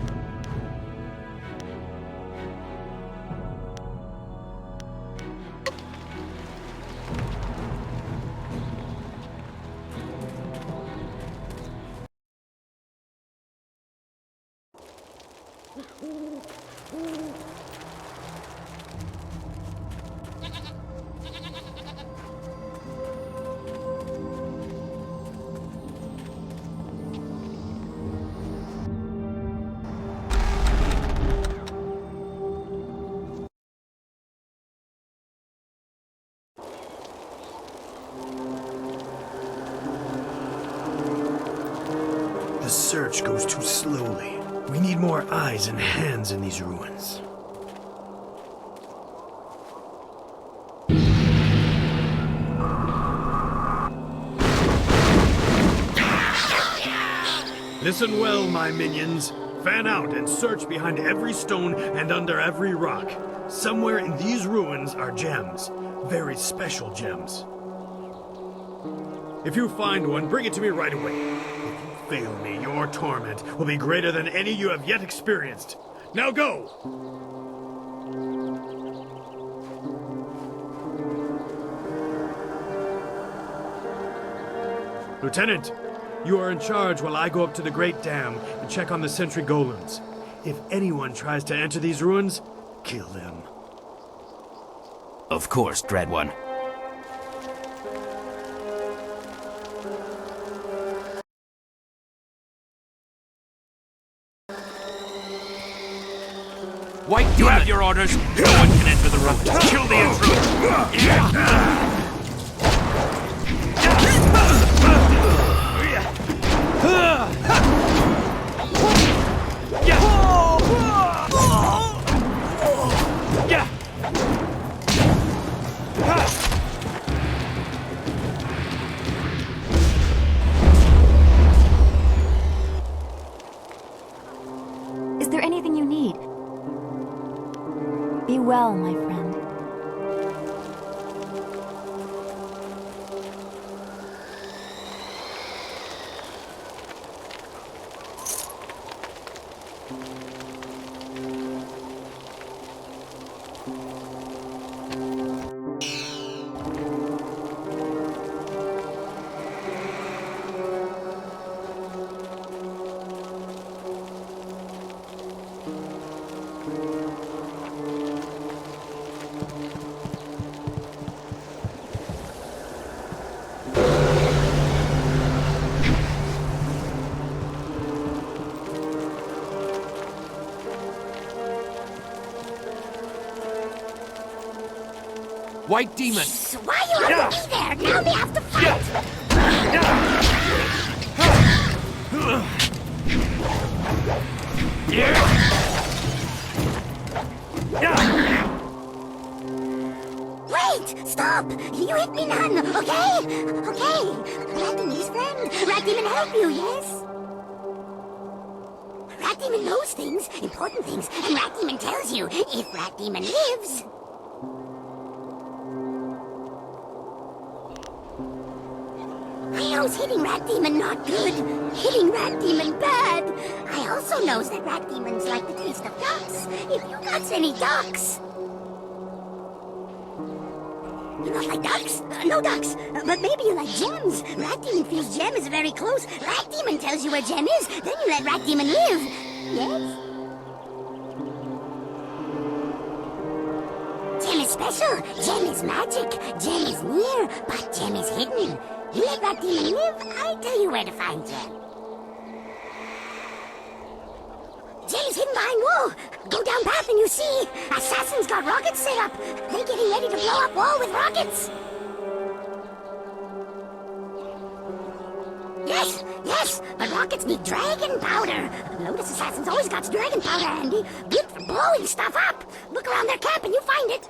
The search goes too slowly. We need more eyes and hands in these ruins. Listen well, my minions. Fan out and search behind every stone and under every rock. Somewhere in these ruins are gems. Very special gems. If you find one, bring it to me right away. If you fail me, your torment will be greater than any you have yet experienced. Now go! Lieutenant, you are in charge while I go up to the Great Dam and check on the sentry golems. If anyone tries to enter these ruins, kill them. Of course, Dread One. White, you have your orders. No one can enter the room. Kill the intruder. Is there anything you need? Be well, my friend. White demon! So why you have to be there? Now they have to fight! Wait! Stop! You hit me none, okay? Okay. Rat Demon's friend. Rat Demon help you, yes? Rat Demon knows things, important things, and Rat Demon tells you if Rat Demon lives. I knows hitting Rat Demon not good. Hitting Rat Demon bad. I also knows that Rat Demons like the taste of ducks. If you got any ducks. You not like ducks? No ducks. But maybe you like gems. Rat Demon feels gem is very close. Rat Demon tells you where gem is. Then you let Rat Demon live. Yes? Gem is special. Gem is magic. Gem is near. But gem is hidden. You let Rat Demon live, I tell you where to find gem. Gem is hidden behind wall. Go down path and you see. Assassins got rockets set up. They're getting ready to blow up wall with rockets. Yes, but rockets need dragon powder. Lotus Assassins always got dragon powder handy. Good for blowing stuff up. Look around their camp and you find it.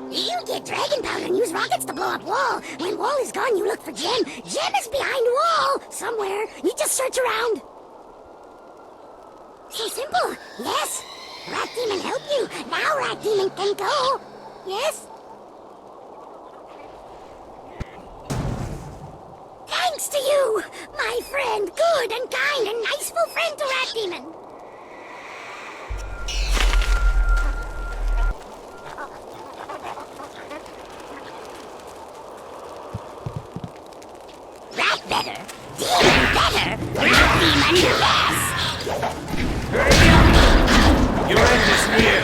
You get dragon powder and use rockets to blow up wall. When wall is gone, you look for gem. Gem is behind wall. Somewhere. You just search around. So simple. Yes. Rat Demon help you. Now Rat Demon can go. Yes? Thanks to you, my friend. Good and kind and niceful friend to Rat Demon. Rat better. Demon better. Rat Demon best. Your end is near!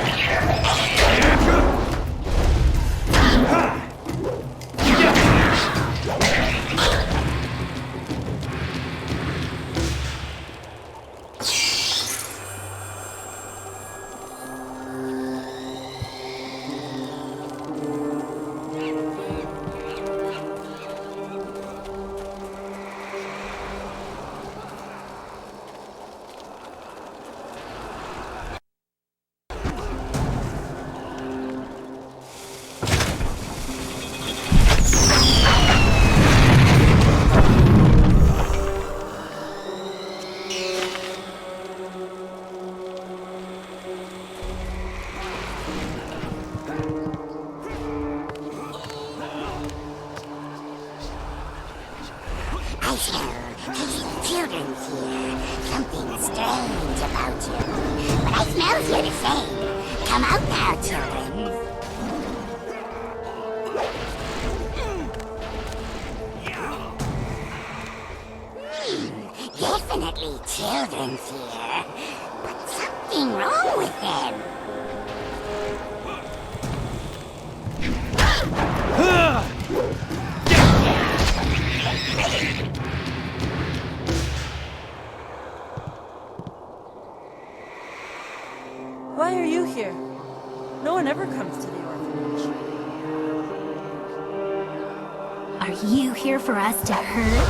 Children here. Something strange about you. But I smells you the same. Come out now, children. Definitely children's here. But something wrong with them. Why are you here? No one ever comes to the orphanage. Are you here for us to hurt?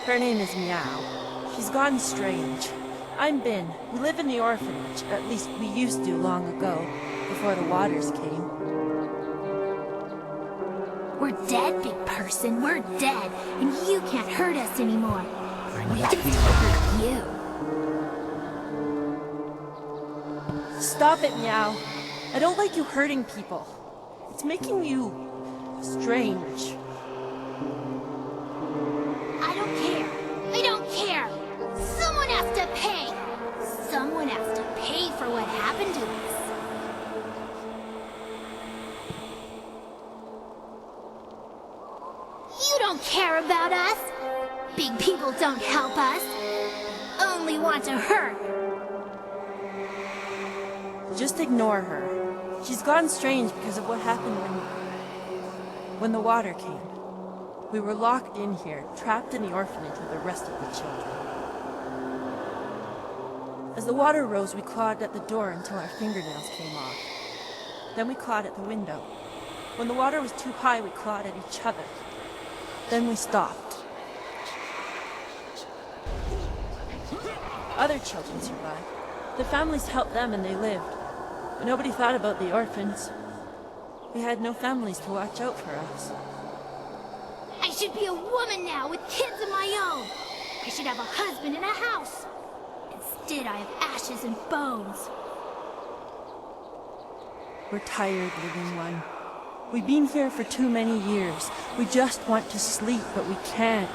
Her name is Meow. She's gone strange. I'm Bin. We live in the orphanage. At least we used to long ago, before the waters came. We're dead, big person. We're dead. And you can't hurt us anymore. We just hurt you. Stop it, Meow. I don't like you hurting people. It's making you strange. I don't care. I don't care. Someone has to pay. Someone has to pay for what happened to us. You don't care about us. Big people don't help us. Only want to hurt. Just ignore her. She's gone strange because of what happened when the water came. We were locked in here, trapped in the orphanage with the rest of the children. As the water rose, we clawed at the door until our fingernails came off. Then we clawed at the window. When the water was too high, we clawed at each other. Then we stopped. Other children survived. Their families helped them and they lived. But nobody thought about the orphans. We had no families to watch out for us. I should be a woman now with kids of my own. I should have a husband and a house. Instead, I have ashes and bones. We're tired, living one. We've been here for too many years. We just want to sleep, but we can't.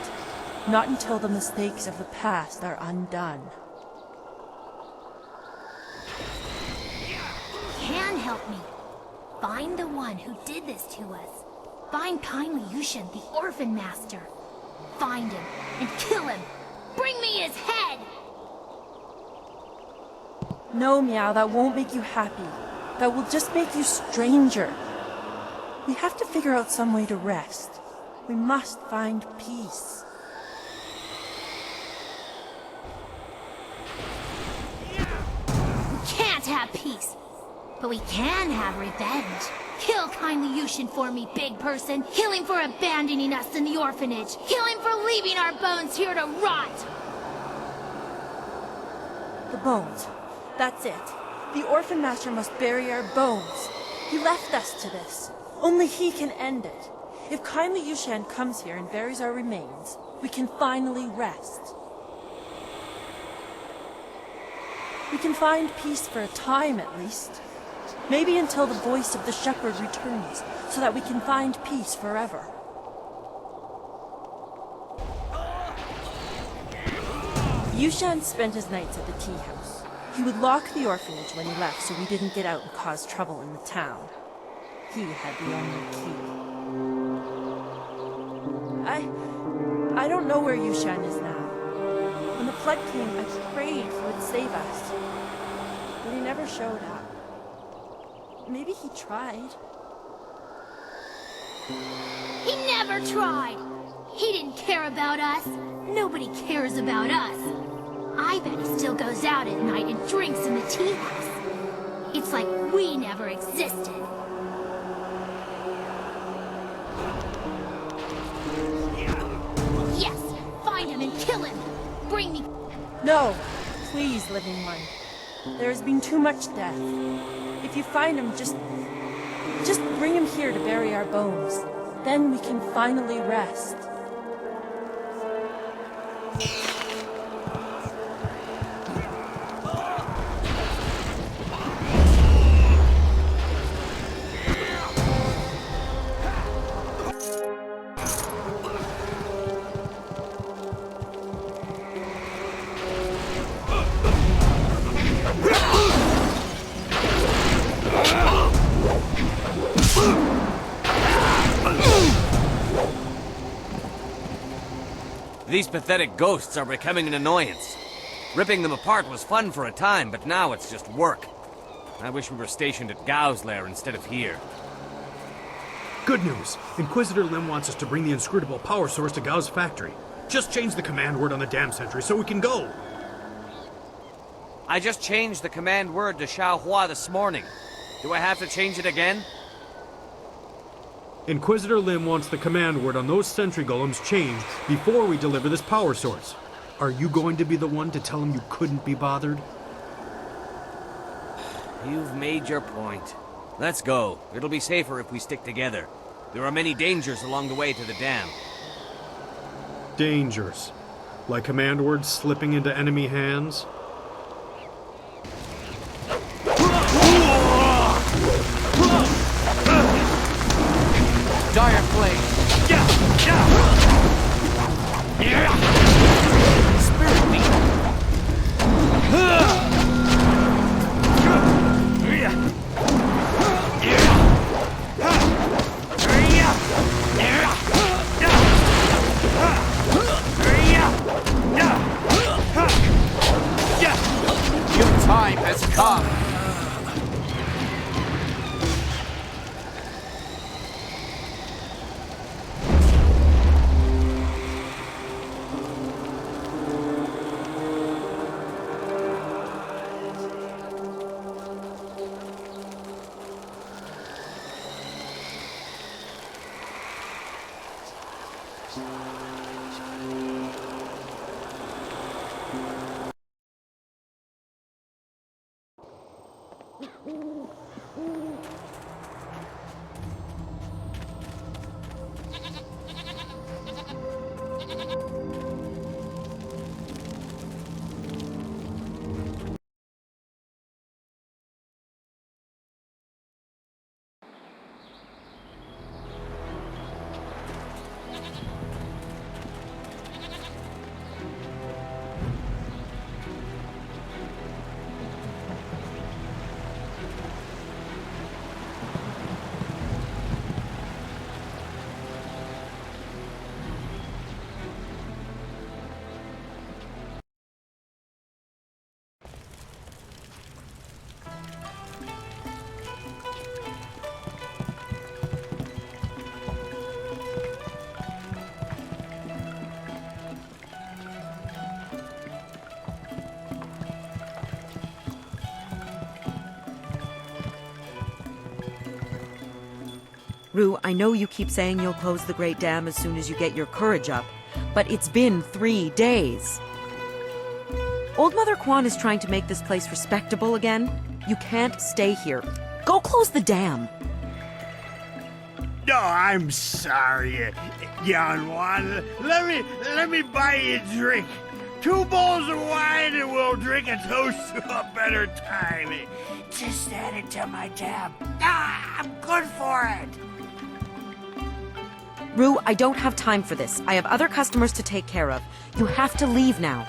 Not until the mistakes of the past are undone. You can help me. Find the one who did this to us. Find kindly Yushin, the orphan master. Find him and kill him. Bring me his head! No, Meow, that won't make you happy. That will just make you stranger. We have to figure out some way to rest. We must find peace. We can't have peace, but we can have revenge. Kill kindly Yushin for me, big person. Kill him for abandoning us in the orphanage. Kill him for leaving our bones here to rot. The bones. That's it. The orphan master must bury our bones. He left us to this. Only he can end it. If kindly Yushan comes here and buries our remains, we can finally rest. We can find peace for a time at least. Maybe until the voice of the shepherd returns, so that we can find peace forever. Yushan spent his nights at the tea house. He would lock the orphanage when he left so we didn't get out and cause trouble in the town. He had the only key. I don't know where Yushan is now. When the flood came, I prayed he would save us. But he never showed up. Maybe he tried. He never tried. He didn't care about us. Nobody cares about us. I bet he still goes out at night and drinks in the tea house. It's like we never existed. Yes, find him and kill him. Bring me... No, please, living one. There has been too much death. If you find him, just bring him here to bury our bones. Then we can finally rest. These pathetic ghosts are becoming an annoyance. Ripping them apart was fun for a time, but now it's just work. I wish we were stationed at Gao's lair instead of here. Good news! Inquisitor Lim wants us to bring the inscrutable power source to Gao's factory. Just change the command word on the dam sentry so we can go! I just changed the command word to Xiaohua this morning. Do I have to change it again? Inquisitor Lim wants the command word on those sentry golems changed before we deliver this power source. Are you going to be the one to tell him you couldn't be bothered? You've made your point. Let's go. It'll be safer if we stick together. There are many dangers along the way to the dam. Dangers? Like command words slipping into enemy hands? Dire Flame! Spirit Beam! Your time has come! Rue, I know you keep saying you'll close the Great Dam as soon as you get your courage up, but it's been 3 days. Old Mother Quan is trying to make this place respectable again. You can't stay here. Go close the dam. No, I'm sorry, young one. Let me buy you a drink. 2 bowls of wine and we'll drink a toast to a better time. Just add it to my tab. I'm good for it. Rue, I don't have time for this. I have other customers to take care of. You have to leave now.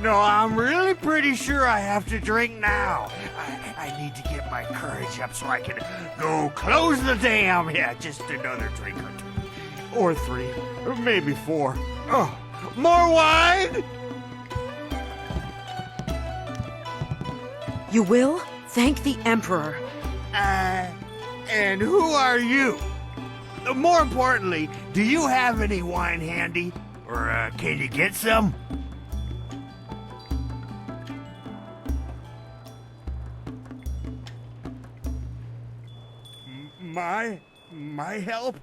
No, I'm really pretty sure I have to drink now. I need to get my courage up so I can go close the dam. Yeah, just another drink or 2. Or 3. Or maybe 4. Oh, more wine? You will? Thank the Emperor. And who are you? More importantly, do you have any wine handy? Or can you get some? My help?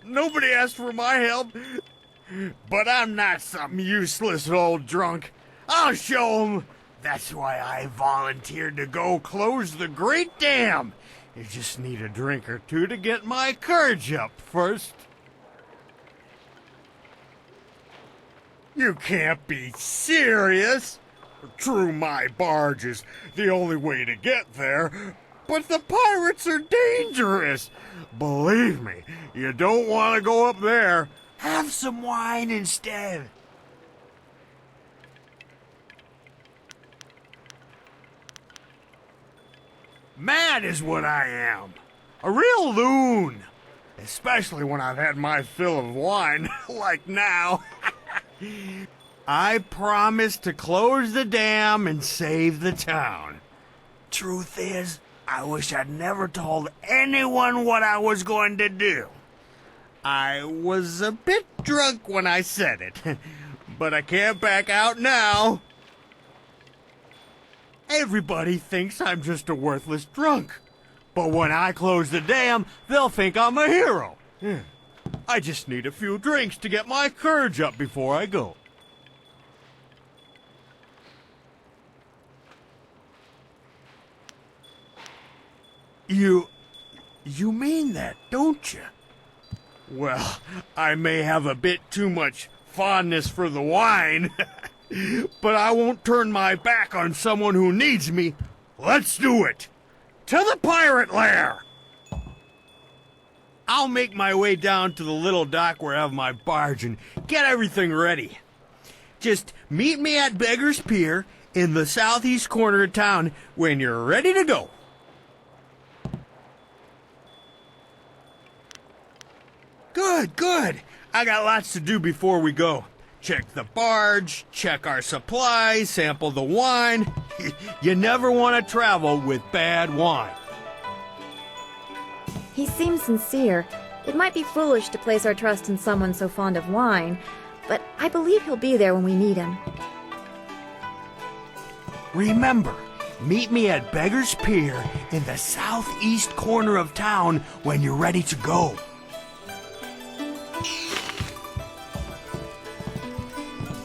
Nobody asked for my help. But I'm not some useless old drunk. I'll show 'em. That's why I volunteered to go close the Great Dam. You just need a drink or 2 to get my courage up first. You can't be serious. True, my barge is the only way to get there, but the pirates are dangerous. Believe me, you don't want to go up there. Have some wine instead. Mad is what I am. A real loon. Especially when I've had my fill of wine, like now. I promised to close the dam and save the town. Truth is, I wish I'd never told anyone what I was going to do. I was a bit drunk when I said it, but I can't back out now. Everybody thinks I'm just a worthless drunk. But when I close the dam, they'll think I'm a hero. I just need a few drinks to get my courage up before I go. You mean that, don't you? Well, I may have a bit too much fondness for the wine, but I won't turn my back on someone who needs me. Let's do it! To the pirate lair! I'll make my way down to the little dock where I have my barge and get everything ready. Just meet me at Beggar's Pier in the southeast corner of town when you're ready to go. Good. I got lots to do before we go. Check the barge, check our supplies, sample the wine. You never want to travel with bad wine. He seems sincere. It might be foolish to place our trust in someone so fond of wine, but I believe he'll be there when we need him. Remember, meet me at Beggar's Pier in the southeast corner of town when you're ready to go.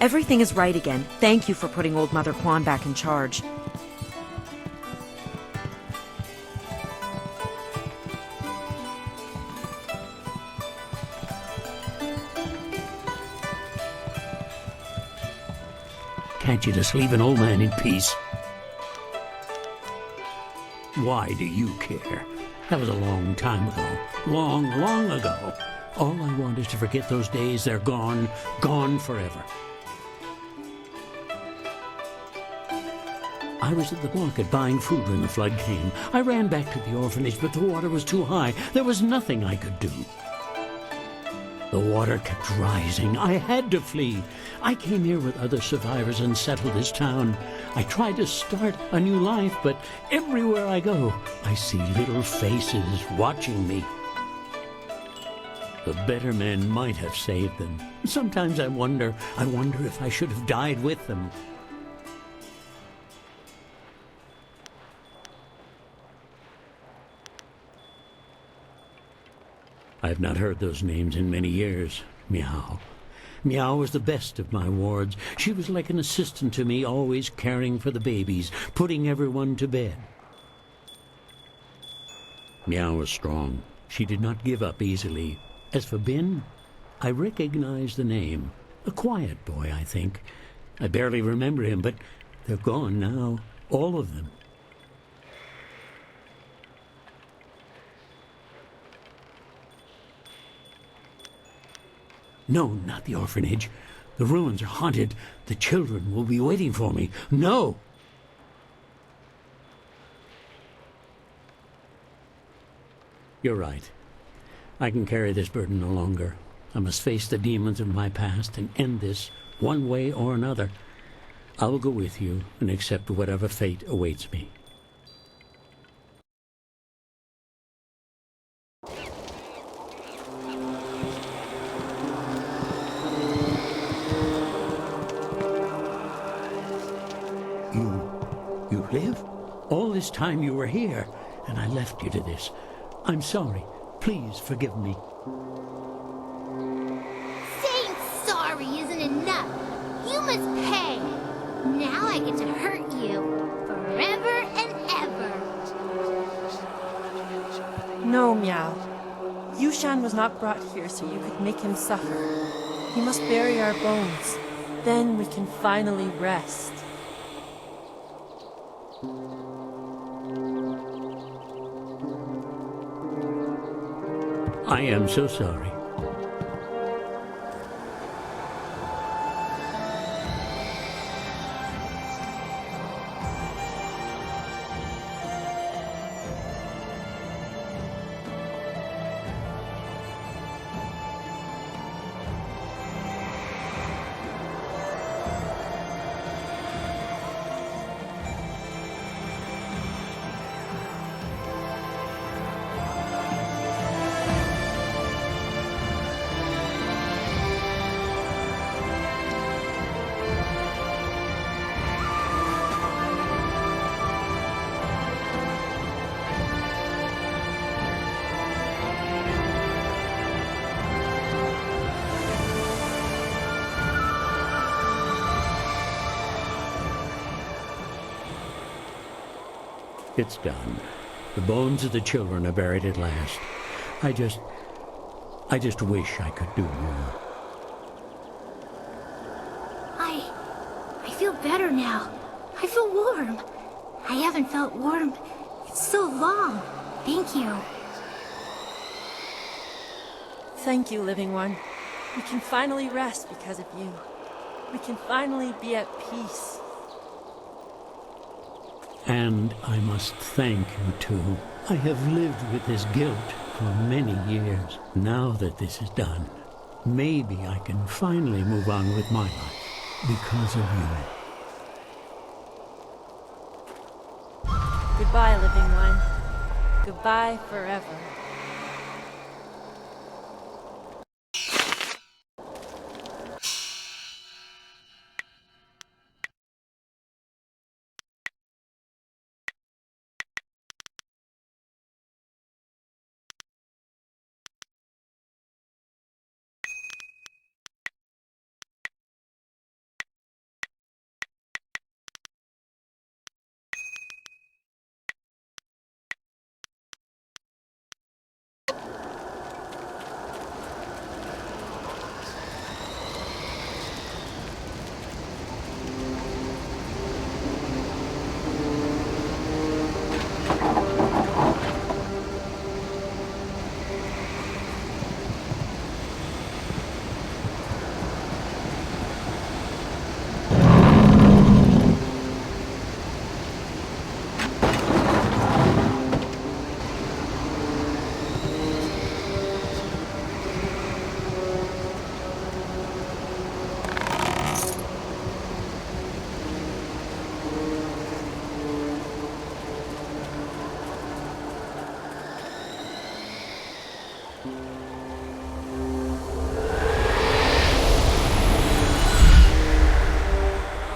Everything is right again. Thank you for putting Old Mother Quan back in charge. Can't you just leave an old man in peace? Why do you care? That was a long time ago. Long, long ago. All I want is to forget those days. They're gone. Gone forever. I was at the market buying food when the flood came. I ran back to the orphanage, but the water was too high. There was nothing I could do. The water kept rising. I had to flee. I came here with other survivors and settled this town. I tried to start a new life, but everywhere I go, I see little faces watching me. The better men might have saved them. Sometimes I wonder if I should have died with them. I've not heard those names in many years. Meow. Meow was the best of my wards. She was like an assistant to me, always caring for the babies, putting everyone to bed. Meow was strong. She did not give up easily. As for Bin, I recognize the name. A quiet boy, I think. I barely remember him, but they're gone now. All of them. No, not the orphanage. The ruins are haunted. The children will be waiting for me. No! You're right. I can carry this burden no longer. I must face the demons of my past and end this one way or another. I will go with you and accept whatever fate awaits me. You live? All this time you were here, and I left you to this. I'm sorry. Please forgive me. Saying sorry isn't enough. You must pay. Now I get to hurt you forever and ever. No, Meow. Yushan was not brought here so you could make him suffer. He must bury our bones. Then we can finally rest. I am so sorry. It's done. The bones of the children are buried at last. I just wish I could do more. I feel better now. I feel warm. I haven't felt warm in so long. Thank you. Thank you, Living One. We can finally rest because of you. We can finally be at peace. And I must thank you, too. I have lived with this guilt for many years. Now that this is done, maybe I can finally move on with my life because of you. Goodbye, Living One. Goodbye forever.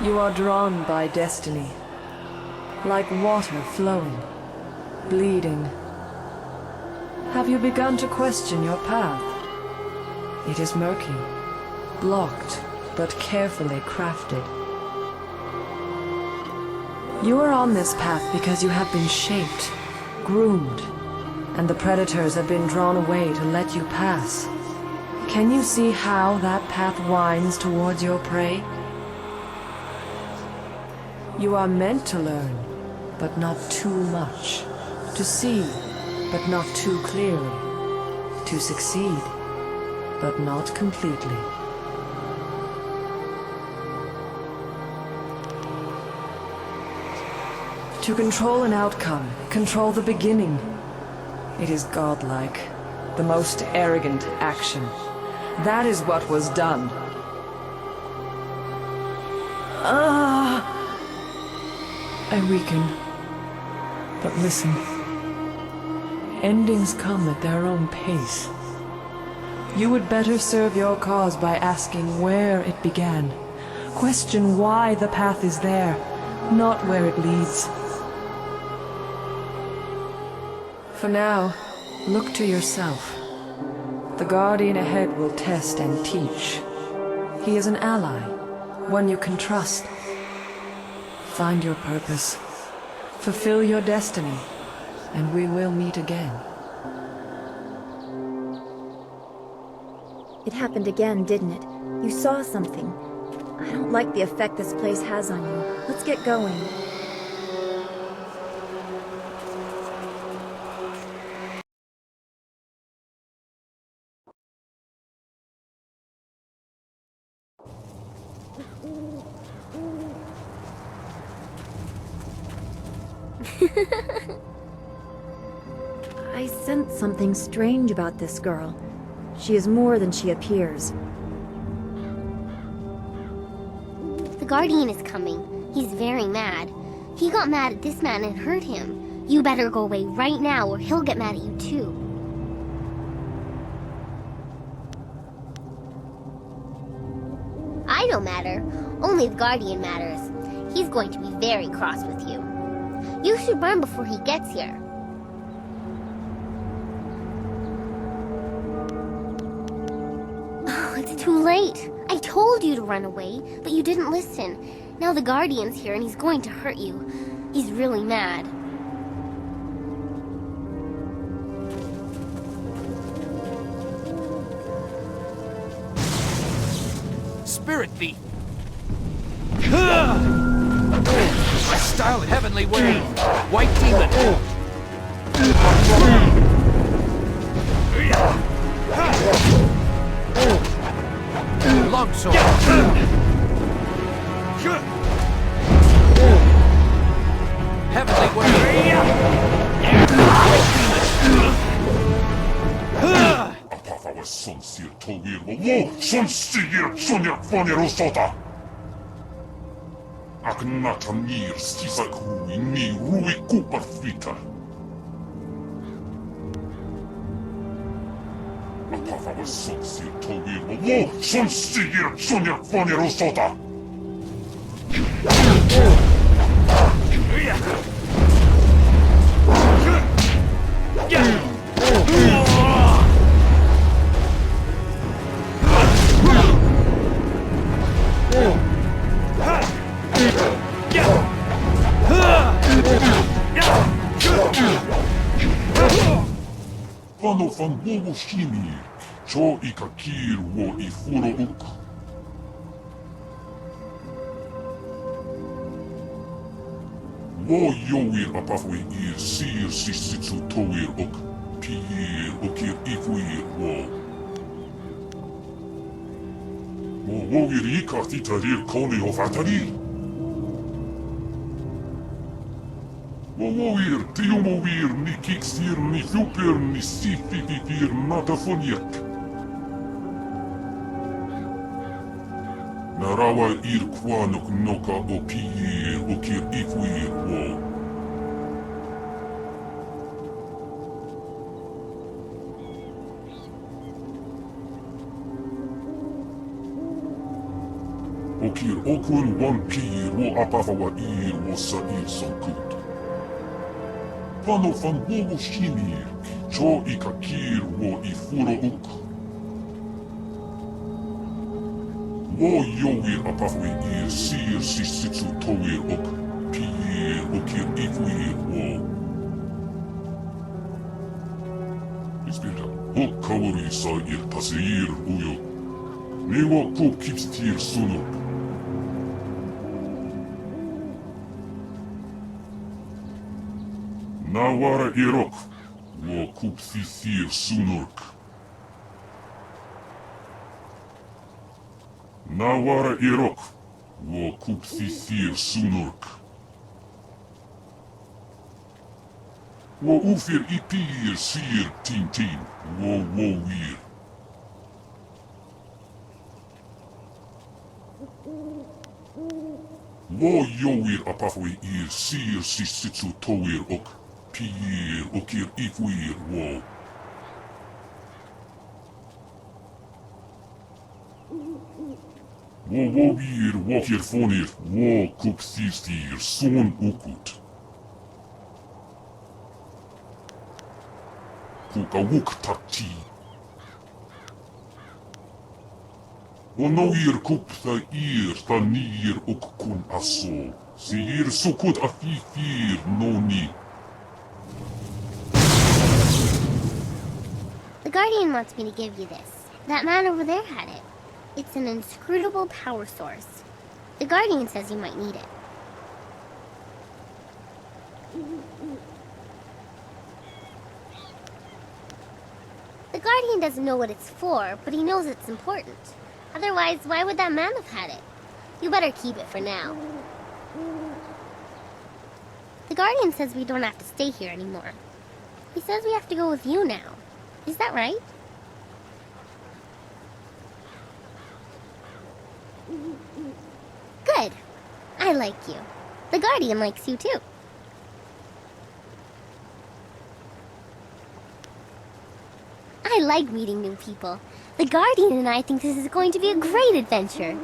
You are drawn by destiny, like water flowing, bleeding. Have you begun to question your path? It is murky, blocked, but carefully crafted. You are on this path because you have been shaped, groomed, and the predators have been drawn away to let you pass. Can you see how that path winds towards your prey? You are meant to learn, but not too much. To see, but not too clearly. To succeed, but not completely. To control an outcome, control the beginning. It is godlike, the most arrogant action. That is what was done. I weaken. But listen. Endings come at their own pace. You would better serve your cause by asking where it began. Question why the path is there, not where it leads. For now, look to yourself. The Guardian ahead will test and teach. He is an ally, one you can trust. Find your purpose. Fulfill your destiny, and we will meet again. It happened again, didn't it? You saw something. I don't like the effect this place has on you. Let's get going. I sense something strange about this girl. She is more than she appears. The Guardian is coming. He's very mad. He got mad at this man and hurt him. You better go away right now or he'll get mad at you too. I don't matter. Only the Guardian matters. He's going to be very cross with you. You should run before he gets here. Oh, it's too late. I told you to run away, but you didn't listen. Now the Guardian's here and he's going to hurt you. He's really mad. Spirit thief! My style at heavenly way! White demon! Longsword! Heavenly way! Apathała sonsir towir wo sonsigir sonyak fanerosota! Aknatamir stisak rui ni rui kuparfita. Apathała sonsir towir wo sonsigir sonyak fanerosota! Fano fan wowo shimi, cho ikakir wo ifuro uk. Wo yoir apafwe ir sir sisitsu toir uk, piir ukir ifuir wo. Wo wogir ikatitarir koni of atarir. Woir, Tiomovir, ni Kiksir, ni Fuper, ni Sifififir, Natafoniak. Narawa ir Kwanok Noka o Piir, o Kir Ifuir, wo. Okir okun wampir wo apafawa ir wo sair sonkut. Pano fan wogo shinir, cho ikakir wo ifuro uk. Wo yowir apafawi ir sir sisitsu towir uk. Pir okir ifuir wo. Ispirta, hok kawari sa ir tasir uyo. Niwa kop kipstir sunuk. Nawara irok, wo kup thithir sunurk. Nawara irok, wo kup thithir sunurk. Wo ufir ipir sir tin, wo wir. Wo yowir apafwi ir sir sisitsu towir ok. Pir okir ifwir wo. Wo wobir wokir fonir wo kup thithir son ukut. Kukawuk takti. Onoir kup tha nir ok kun aso. Sir sukut afithir noni. The Guardian wants me to give you this. That man over there had it. It's an inscrutable power source. The Guardian says you might need it. The Guardian doesn't know what it's for, but he knows it's important. Otherwise, why would that man have had it? You better keep it for now. The Guardian says we don't have to stay here anymore. He says we have to go with you now. Is that right? Good. I like you. The Guardian likes you too. I like meeting new people. The Guardian and I think this is going to be a great adventure.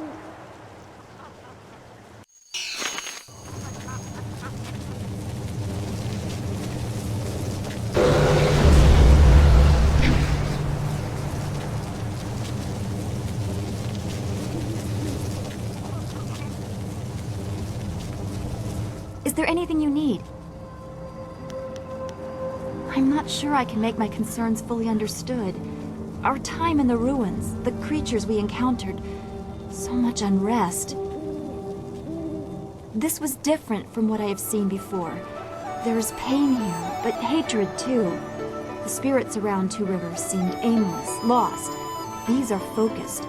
Is there anything you need? I'm not sure I can make my concerns fully understood. Our time in the ruins, the creatures we encountered, so much unrest. This was different from what I have seen before. There is pain here, but hatred too. The spirits around Two Rivers seemed aimless, lost. These are focused.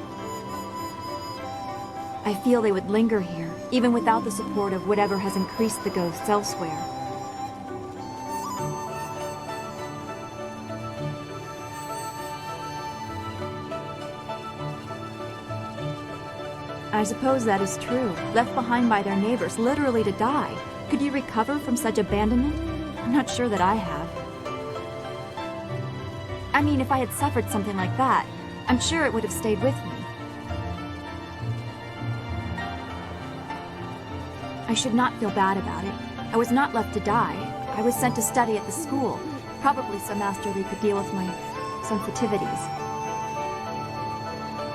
I feel they would linger here, even without the support of whatever has increased the ghosts elsewhere. I suppose that is true. Left behind by their neighbors, literally to die. Could you recover from such abandonment? I'm not sure that I have. I mean, if I had suffered something like that, I'm sure it would have stayed with me. I should not feel bad about it. I was not left to die. I was sent to study at the school, probably so Master Lee could deal with my sensitivities.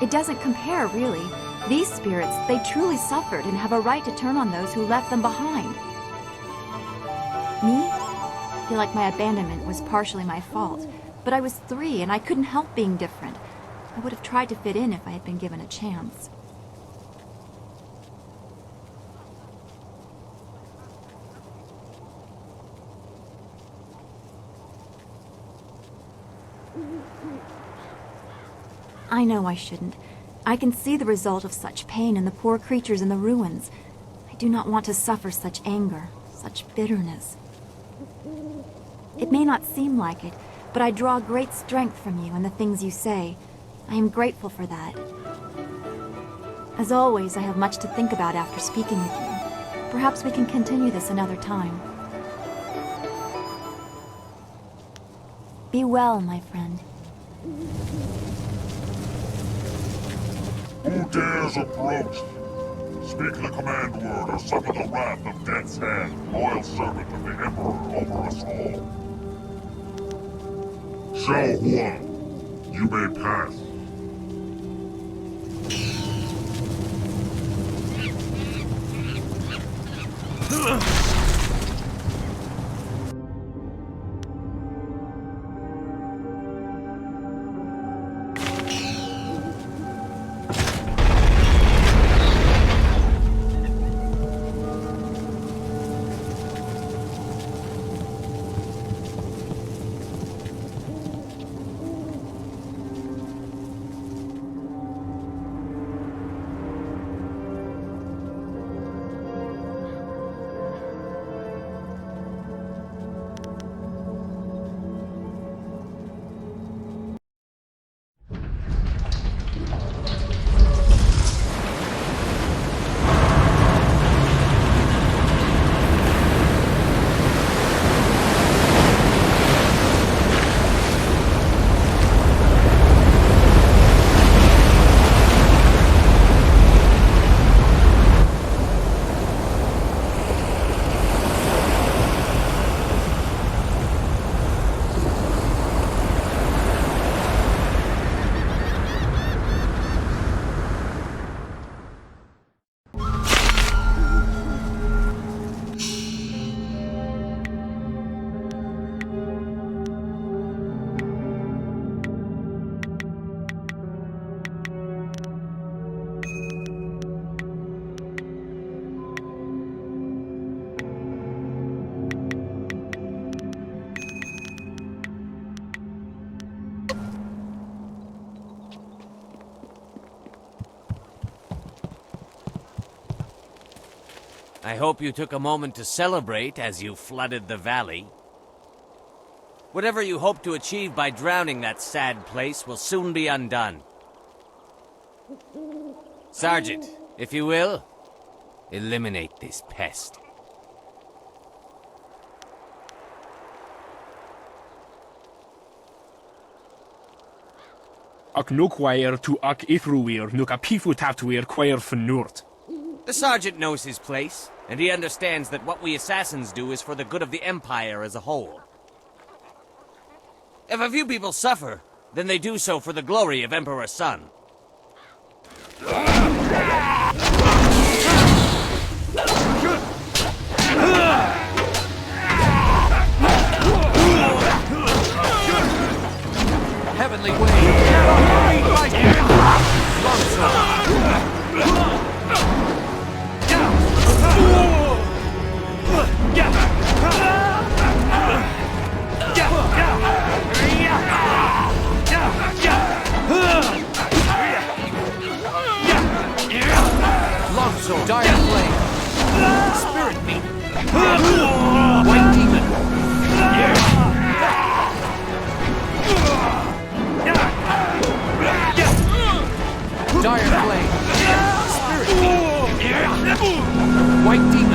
It doesn't compare, really. These spirits, they truly suffered and have a right to turn on those who left them behind. Me? I feel like my abandonment was partially my fault, but I was 3 and I couldn't help being different. I would have tried to fit in if I had been given a chance. I know I shouldn't. I can see the result of such pain in the poor creatures in the ruins. I do not want to suffer such anger, such bitterness. It may not seem like it, but I draw great strength from you and the things you say. I am grateful for that. As always, I have much to think about after speaking with you. Perhaps we can continue this another time. Be well, my friend. Who dares approach? Speak the command word or suffer the wrath of Death's Hand, loyal servant of the Emperor over us all. Xiao Huan, you may pass. I hope you took a moment to celebrate as you flooded the valley. Whatever you hope to achieve by drowning that sad place will soon be undone. Sergeant, if you will, eliminate this pest. Ac nuquair tu ac ithruir nuc apifu taptuir quair fenurt. The sergeant knows his place, and he understands that what we assassins do is for the good of the Empire as a whole. If a few people suffer, then they do so for the glory of Emperor Sun. Heavenly wave! Longsword, dire flame, spirit meat, white demon. Dire flame, spirit meat, white demon.